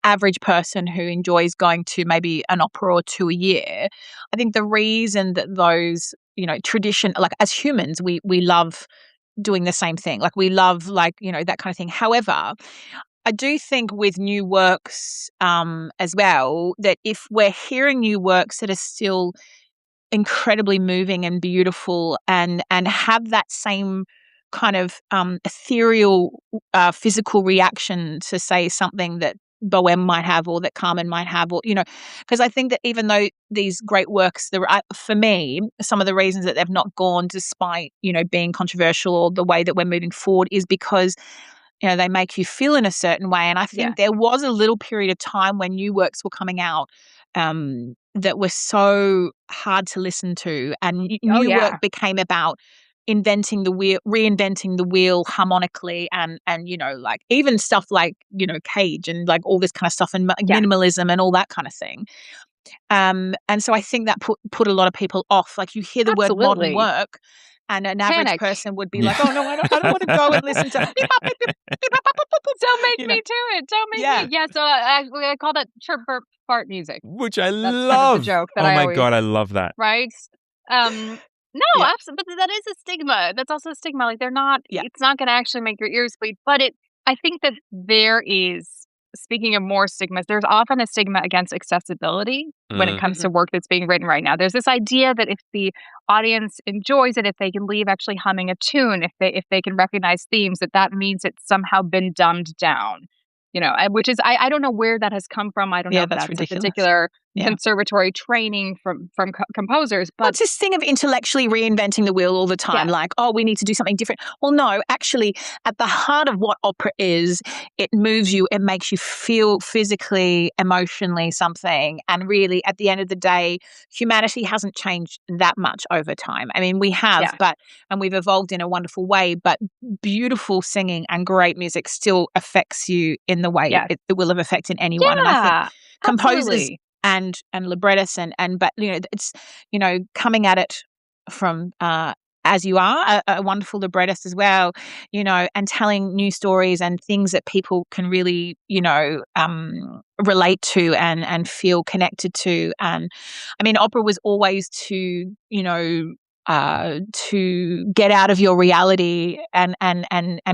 average person who enjoys going to maybe an opera or two a year, I think the reason that those tradition, like as humans, we love doing the same thing. Like we love that kind of thing. However, I do think with new works as well, that if we're hearing new works that are still incredibly moving and beautiful and have that same kind of ethereal physical reaction to, say, something that Bohème might have or that Carmen might have, or because I think that even though these great works, for me, some of the reasons that they've not gone despite being controversial or the way that we're moving forward is because they make you feel in a certain way. And I think there was a little period of time when new works were coming out that were so hard to listen to, and new work became about reinventing the wheel harmonically, and like even stuff like Cage and like all this kind of stuff, and minimalism and all that kind of thing. And so I think that put a lot of people off. Like, you hear the word modern work, and an average person would be like, "Oh no, I don't want to go and listen to." Don't make me do it. Don't make me. Yeah. So I call that chirp burp fart music, which I That's love. Kind of the joke that my God, I love that. Right. No, absolutely. But that is a stigma. That's also a stigma. Like, they're not. It's not going to actually make your ears bleed. But I think that there is. Speaking of more stigmas, there's often a stigma against accessibility when it comes to work that's being written right now. There's this idea that if the audience enjoys it, if they can leave actually humming a tune, if they can recognize themes, that means it's somehow been dumbed down. Which is I don't know where that has come from. I don't know if that's a particular conservatory training from composers. But it's this thing of intellectually reinventing the wheel all the time. Like, oh, we need to do something different. Well, no, actually, at the heart of what opera is, it moves you, it makes you feel physically, emotionally something. And really, at the end of the day, humanity hasn't changed that much over time. I mean, we have, and we've evolved in a wonderful way, but beautiful singing and great music still affects you in the way it will have affected anyone. And I think composers and librettists but it's coming at it from as you are a wonderful librettist as well, and telling new stories and things that people can really relate to and feel connected to. And I mean, opera was always to get out of your reality and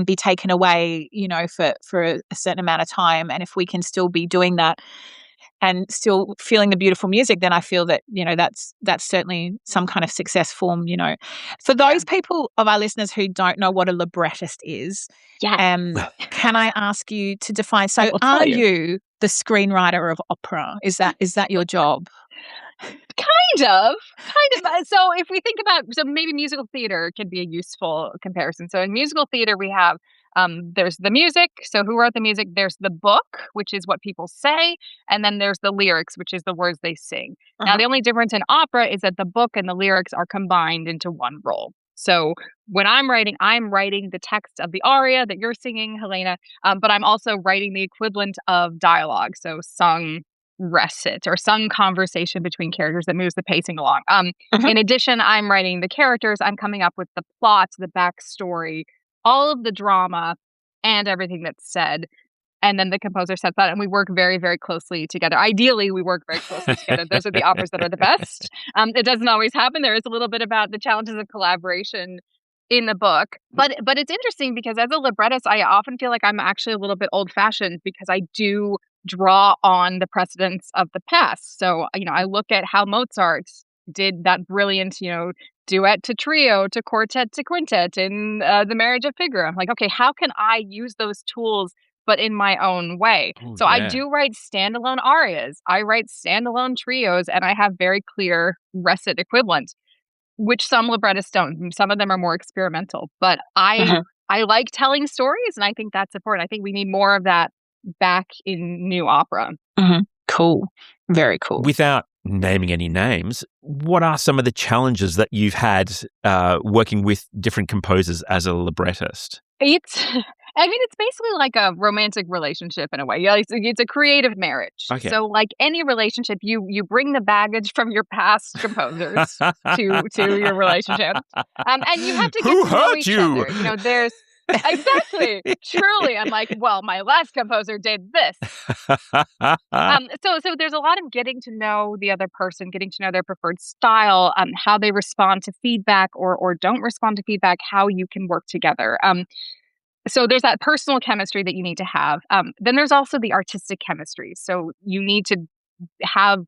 be taken away, for a certain amount of time. And if we can still be doing that and still feeling the beautiful music, then I feel that, that's certainly some kind of success form, For those people of our listeners who don't know what a librettist is, can I ask you to define, so are you the screenwriter of opera? Is that your job? Kind of. So if we think about, so maybe musical theater can be a useful comparison. So in musical theater, we have, there's the music. So who wrote the music? There's the book, which is what people say. And then there's the lyrics, which is the words they sing. Now, the only difference in opera is that the book and the lyrics are combined into one role. So when I'm writing the text of the aria that you're singing, Helena, but I'm also writing the equivalent of dialogue. So sung recit or sung conversation between characters that moves the pacing along. In addition, I'm writing the characters. I'm coming up with the plot, the backstory, all of the drama, and everything that's said. And then the composer sets that, and we work very, very closely together. Ideally, we work very closely together. Those are the operas that are the best. It doesn't always happen. There is a little bit about the challenges of collaboration in the book. But it's interesting because as a librettist, I often feel like I'm actually a little bit old-fashioned because I do draw on the precedents of the past. So, I look at how Mozart did that brilliant, duet to trio to quartet to quintet in The Marriage of Figaro. I'm like, okay, how can I use those tools but in my own way? So I do write standalone arias. I write standalone trios, and I have very clear recit equivalent, which some librettists don't. Some of them are more experimental. But I like telling stories, and I think that's important. I think we need more of that back in new opera. Cool. Very cool. Without naming any names, what are some of the challenges that you've had working with different composers as a librettist? It's basically like a romantic relationship in a way. It's a creative marriage. Okay. So like any relationship, you bring the baggage from your past composers to your relationship. And you have to get Who to know hurt each you? other. There's exactly. Truly. I'm like, well, my last composer did this. So there's a lot of getting to know the other person, getting to know their preferred style, how they respond to feedback or don't respond to feedback, how you can work together. So there's that personal chemistry that you need to have. Then there's also the artistic chemistry. So you need to have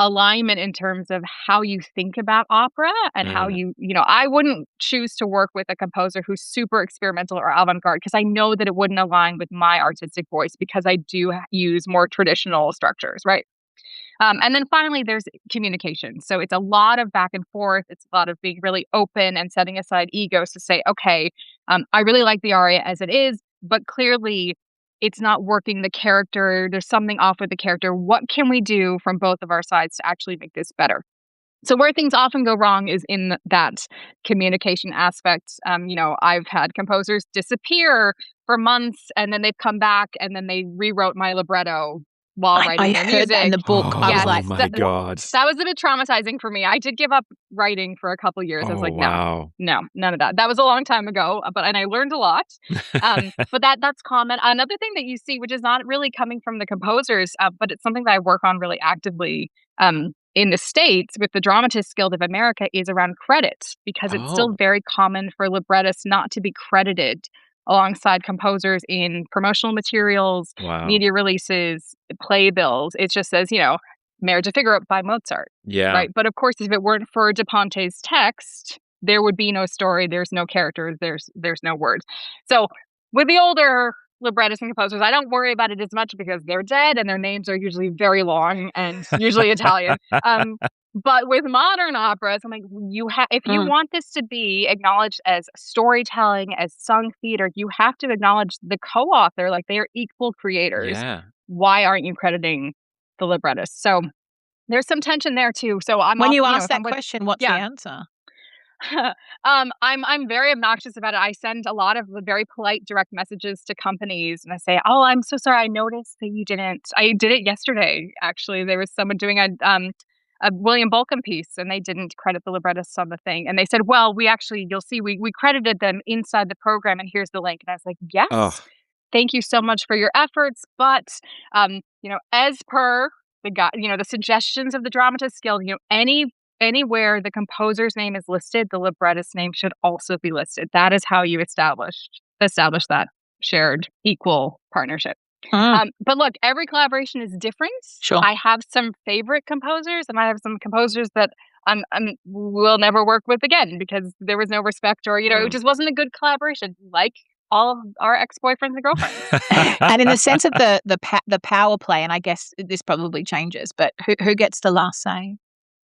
alignment in terms of how you think about opera and how I wouldn't choose to work with a composer who's super experimental or avant-garde because I know that it wouldn't align with my artistic voice because I do use more traditional structures, right? And then finally, there's communication. So it's a lot of back and forth. It's a lot of being really open and setting aside egos to say, okay, I really like the aria as it is, but clearly it's not working the character. There's something off with the character. What can we do from both of our sides to actually make this better? So where things often go wrong is in that communication aspect. I've had composers disappear for months and then they've come back and then they rewrote my libretto while writing their heard music. that in the book. I was like, my God. That was a bit traumatizing for me. I did give up writing for a couple years. I was like, no, none of that. That was a long time ago, and I learned a lot. But that's common. Another thing that you see, which is not really coming from the composers, but it's something that I work on really actively in the States with the Dramatists Guild of America, is around credit, because it's still very common for librettists not to be credited alongside composers in promotional materials, media releases, playbills. It just says, Marriage of Figaro by Mozart. Yeah. Right. But of course, if it weren't for De Ponte's text, there would be no story. There's no characters. There's no words. So with the older librettists and composers, I don't worry about it as much because they're dead and their names are usually very long and usually Italian. But with modern operas, I'm like, if you want this to be acknowledged as storytelling, as sung theater, you have to acknowledge the co-author, like they are equal creators. Yeah. Why aren't you crediting the librettist? So there's some tension there too. So when you ask that question, what's the answer? I'm very obnoxious about it. I send a lot of very polite direct messages to companies and I say, oh, I'm so sorry. I noticed that you didn't. I did it yesterday. Actually, there was someone doing a William Bolcom piece and they didn't credit the librettists on the thing. And they said, well, you'll see, we credited them inside the program and here's the link. And I was like, yes, thank you so much for your efforts. But, as per the suggestions of the Dramatists Guild, anywhere the composer's name is listed, the librettist's name should also be listed. That is how you establish that shared equal partnership. But look, every collaboration is different. Sure. I have some favorite composers and I have some composers that will never work with again because there was no respect or, it just wasn't a good collaboration, like all of our ex-boyfriends and girlfriends. And in the sense of the power play, and I guess this probably changes, but who gets the last say?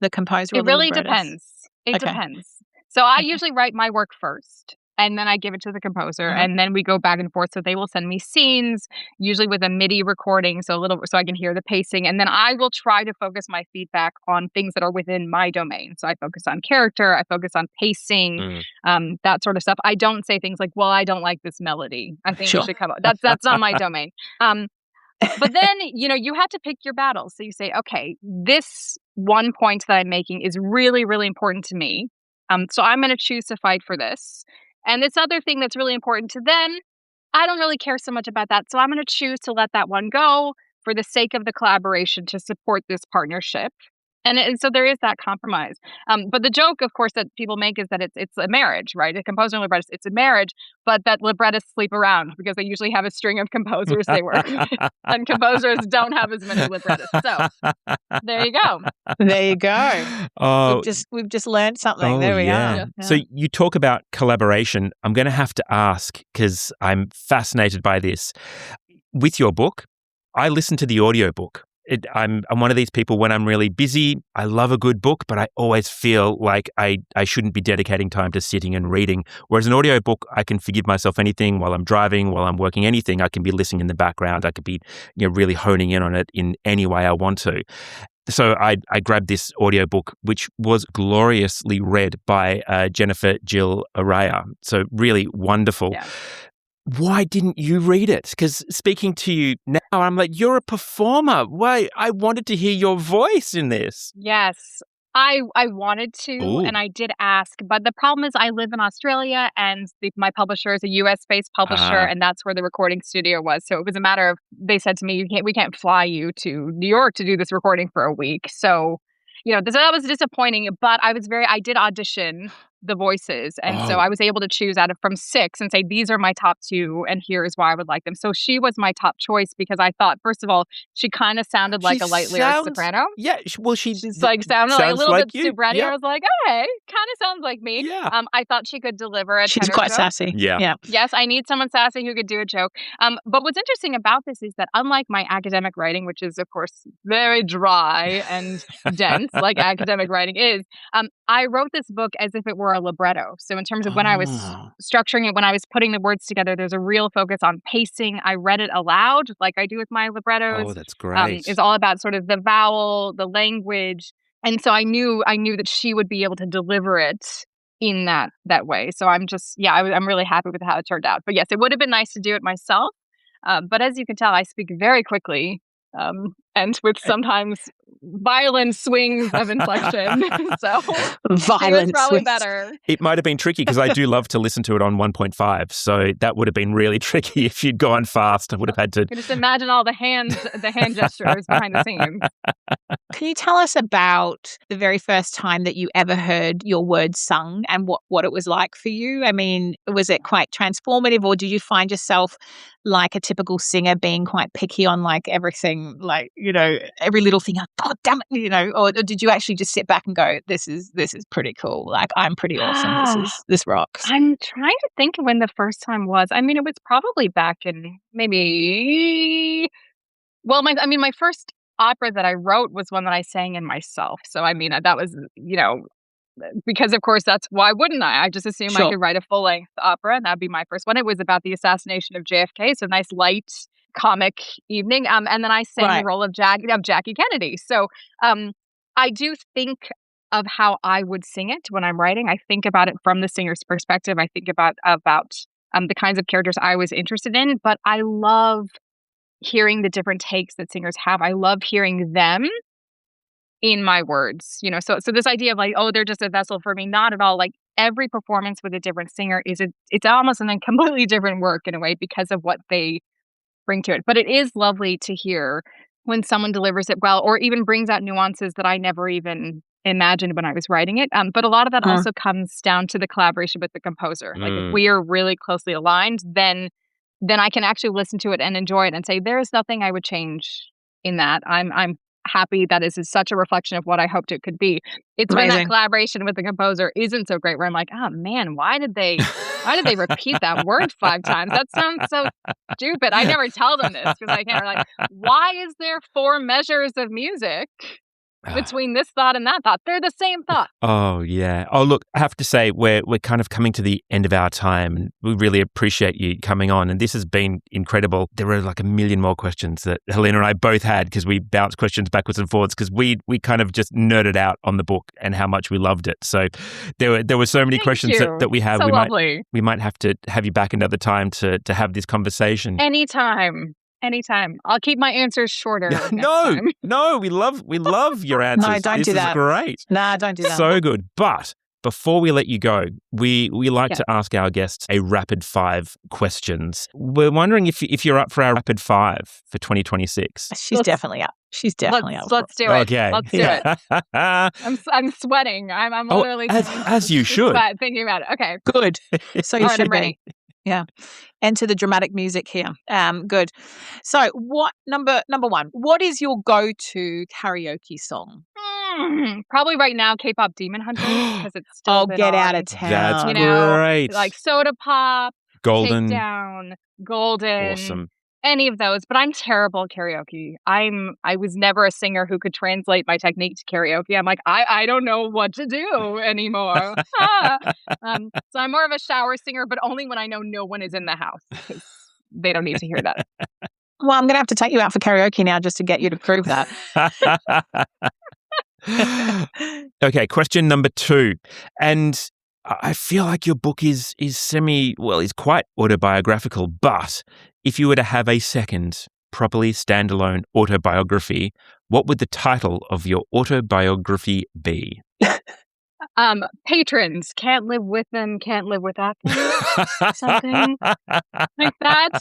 the composer or It the really librettist? depends. It Okay. depends. So I Okay. usually write my work first, and then I give it to the composer, Uh-huh. and then we go back and forth. So they will send me scenes, usually with a MIDI recording, so I can hear the pacing, and then I will try to focus my feedback on things that are within my domain. So I focus on character, I focus on pacing, that sort of stuff. I don't say things like, "Well, I don't like this melody. I think you Sure. should come up." That's not my domain. Um, but then, you have to pick your battles. So you say, okay, this one point that I'm making is really, really important to me. So I'm going to choose to fight for this. And this other thing that's really important to them, I don't really care so much about that. So I'm going to choose to let that one go for the sake of the collaboration to support this partnership. And so there is that compromise. But the joke, of course, that people make is that it's a marriage, right? A composer and librettist, it's a marriage, but that librettists sleep around because they usually have a string of composers they work with, and composers don't have as many librettists. So there you go. There you go. Oh, We've just learned something. There we are. Yeah. So you talk about collaboration. I'm going to have to ask because I'm fascinated by this. With your book, I listen to the audiobook. I'm one of these people when I'm really busy, I love a good book, but I always feel like I shouldn't be dedicating time to sitting and reading. Whereas an audiobook, I can forgive myself anything while I'm driving, while I'm working, anything. I can be listening in the background. I could be really honing in on it in any way I want to. So I grabbed this audiobook, which was gloriously read by Jennifer Jill Araya. So really wonderful. Yeah. Why didn't you read it? Because speaking to you now, I'm like, you're a performer. Why? I wanted to hear your voice in this. Yes. I wanted to, Ooh. and I did ask, but the problem is I live in Australia, and my publisher is a US-based publisher, and that's where the recording studio was. So it was a matter of, they said to me, we can't fly you to New York to do this recording for a week. So, that was disappointing, but I did audition the voices. And so I was able to choose from 6 and say, these are my top 2, and here is why I would like them. So she was my top choice because I thought, first of all, she kind of sounded like a light lyric soprano. Yeah, well, She's sounded like a little bit subretti. Yeah. I was like, okay, kind of sounds like me. Yeah. I thought she could deliver a She's tenor quite joke. sassy. Yeah. Yes, I need someone sassy who could do a joke. But what's interesting about this is that unlike my academic writing, which is, of course, very dry and dense, like academic writing is, I wrote this book as if it were a libretto. So in terms of when I was structuring it, when I was putting the words together, there's a real focus on pacing. I read it aloud like I do with my librettos. Oh, that's great. It's all about sort of the vowel, the language. And so I knew that she would be able to deliver it in that way. So I'm really happy with how it turned out. But yes, it would have been nice to do it myself. But as you can tell, I speak very quickly. And with sometimes violent swings of inflection. So Violent probably swings. better. It might have been tricky because I do love to listen to it on 1.5. So that would have been really tricky if you'd gone fast. I would have had to. You can just imagine all the hand gestures behind the scenes. Can you tell us about the very first time that you ever heard your words sung and what it was like for you? I mean, was it quite transformative, or did you find yourself like a typical singer being quite picky on like everything, like, every little thing, God damn it, or did you actually just sit back and go, this is pretty cool. Like, I'm pretty awesome. This rocks. I'm trying to think of when the first time was. I mean, it was probably back in my first opera that I wrote was one that I sang in myself. So, I mean, that was, because of course that's why wouldn't I? I just assumed I could write a full-length opera, and that'd be my first one. It was about the assassination of JFK, so nice light comic evening. And then I sang the role of Jackie Kennedy. So I do think of how I would sing it when I'm writing. I think about it from the singer's perspective. I think about the kinds of characters I was interested in, but I love hearing the different takes that singers have. I love hearing them in my words, so this idea of like, oh, they're just a vessel for me, not at all. Like, every performance with a different singer it's almost a completely different work in a way because of what they bring to it. But it is lovely to hear when someone delivers it well, or even brings out nuances that I never even imagined when I was writing it. But a lot of that also comes down to the collaboration with the composer. Like, if we are really closely aligned, then I can actually listen to it and enjoy it and say, there is nothing I would change in that. I'm happy that is such a reflection of what I hoped it could be. It's when that collaboration with the composer isn't so great, where I'm like, oh man, why did they repeat that word 5 times? That sounds so stupid. I never tell them this because I can't. Like, why is there 4 measures of music between this thought and that thought. They're the same thought. Oh, yeah. Oh, look, I have to say, we're kind of coming to the end of our time, and we really appreciate you coming on. And this has been incredible. There were like a million more questions that Helena and I both had because we bounced questions backwards and forwards because we kind of just nerded out on the book and how much we loved it. So there were so many questions that we have. So lovely. We might have to have you back another time to have this conversation. Anytime. I'll keep my answers shorter. No, we love your answers. No, don't do that. This is great. No, don't do that. So good. But before we let you go, we like to ask our guests a rapid 5 questions. We're wondering if you're up for our rapid 5 for 2026. She's definitely up. Let's do it. Okay. Let's do it. I'm sweating. I'm literally as you should. Thinking about it. Okay. Good. So you should I'm ready. be. Yeah. Enter the dramatic music here. Good. So what number 1, what is your go-to karaoke song? Probably right now, K-pop Demon Hunters, because it's still get out of town. That's great. Like Soda Pop, Golden. Takedown, Golden. Awesome. Any of those, but I'm terrible at karaoke. I was never a singer who could translate my technique to karaoke. I'm like, I don't know what to do anymore. So I'm more of a shower singer, but only when I know no one is in the house, because they don't need to hear that. Well, I'm going to have to take you out for karaoke now just to get you to prove that. Okay, question number 2. And I feel like your book is quite autobiographical, but if you were to have a second properly standalone autobiography, what would the title of your autobiography be? Patrons. Can't live with them, can't live without them. Something like that.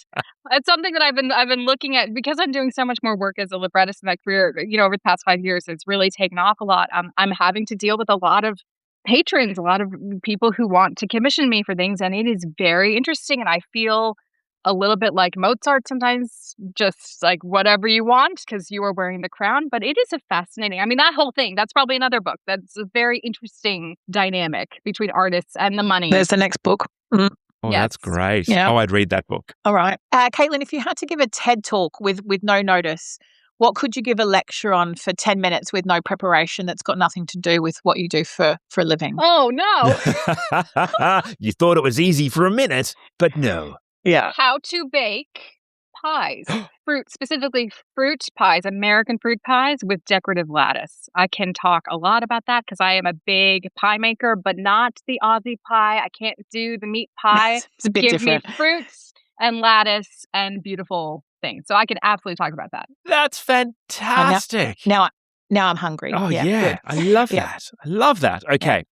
It's something that I've been looking at because I'm doing so much more work as a librettist in my career. Over the past 5 years, it's really taken off a lot. I'm having to deal with a lot of patrons, a lot of people who want to commission me for things, and it is very interesting. And I feel a little bit like Mozart sometimes, just like whatever you want because you are wearing the crown. But it is a fascinating, that whole thing, that's probably another book. That's a very interesting dynamic between artists and the money. There's the next book. Mm. Oh, yes. That's great. Yeah. Oh, I'd read that book. All right. Caitlin, if you had to give a TED talk with no notice, what could you give a lecture on for 10 minutes with no preparation that's got nothing to do with what you do for a living? Oh, no. You thought it was easy for a minute, but no. Yeah. How to bake pies. Specifically fruit pies, American fruit pies with decorative lattice. I can talk a lot about that because I am a big pie maker, but not the Aussie pie. I can't do the meat pie. It's a bit different. Give me fruits and lattice and beautiful things. So I could absolutely talk about that. That's fantastic. Now I'm hungry. Oh, yeah. I love that. I love that. Okay.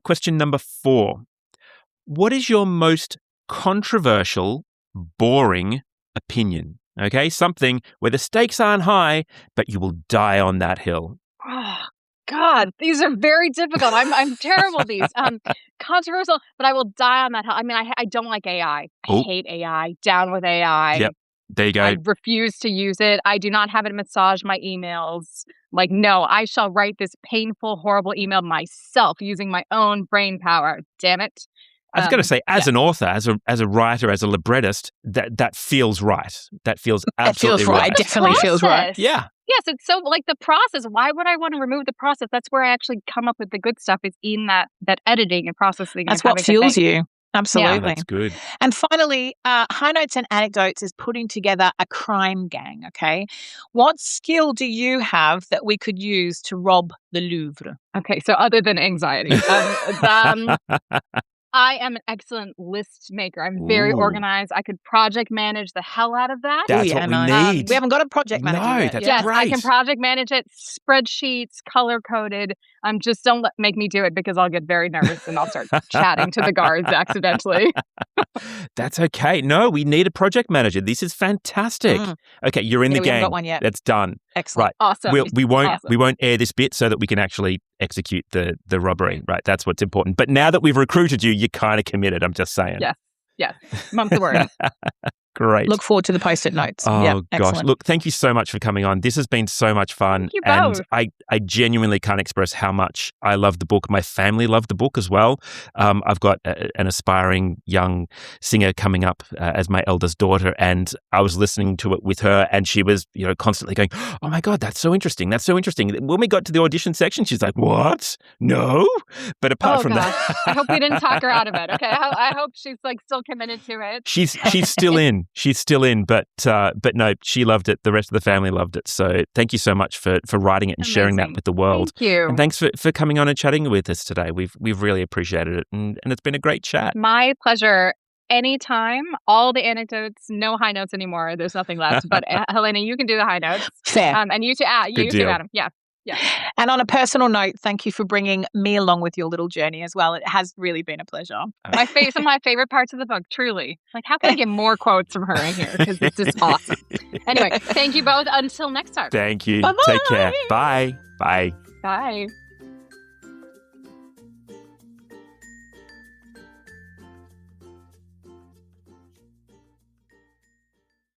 Question number 4. What is your most controversial, boring opinion? Okay, something where the stakes aren't high, but you will die on that hill. Oh, God, these are very difficult. I'm terrible at these. Controversial, but I will die on that hill. I don't like AI. I hate AI. Down with AI. Yep. There you go. I refuse to use it. I do not have it massage my emails. Like, no, I shall write this painful, horrible email myself using my own brain power. Damn it. I was going to say, as an author, as a writer, as a librettist, that feels right. That feels absolutely right. It definitely feels right. Yeah. Yes, it's so like the process. Why would I want to remove the process? That's where I actually come up with the good stuff, is in that editing and processing. That's what fuels you. Absolutely. Yeah, that's good. And finally, High Notes and Anecdotes is putting together a crime gang, okay? What skill do you have that we could use to rob the Louvre? Okay, so other than anxiety, I am an excellent list maker. I'm very organized. I could project manage the hell out of that. That's what we need. We haven't got a project manager yet. That's great. I can project manage it, spreadsheets, color-coded. Just don't make me do it because I'll get very nervous and I'll start chatting to the guards accidentally. That's okay. No, we need a project manager. This is fantastic. Okay, you're in the we gang. haven't got one yet. That's done. Excellent. Right. Awesome. We won't air this bit so that we can actually execute the robbery. Right. That's what's important. But now that we've recruited you, you're kind of committed. I'm just saying. Yes. Mum's the word. Great. Look forward to the post-it notes. Oh, yeah, gosh. excellent. Look, thank you so much for coming on. This has been so much fun. Thank you and both. I genuinely can't express how much I love the book. My family loved the book as well. I've got an aspiring young singer coming up as my eldest daughter, and I was listening to it with her, and she was, constantly going, "Oh my God, that's so interesting. That's so interesting." When we got to the audition section, she's like, "What? No?" But apart from that, I hope we didn't talk her out of it. Okay, I hope she's like still committed to it. She's still in. She's still in, but no, she loved it. The rest of the family loved it. So thank you so much for writing it and sharing that with the world. Thank you. And thanks for coming on and chatting with us today. We've really appreciated it, and it's been a great chat. My pleasure. Anytime. All the anecdotes, no high notes anymore. There's nothing left. But Helena, you can do the high notes. Fair. And you too, Adam. Yeah. And on a personal note, thank you for bringing me along with your little journey as well. It has really been a pleasure. Some of my favorite parts of the book, truly. Like, how can I get more quotes from her in here? Because it's just awesome. Anyway, thank you both. Until next time. Thank you. Bye-bye. Take care. Bye. Bye. Bye.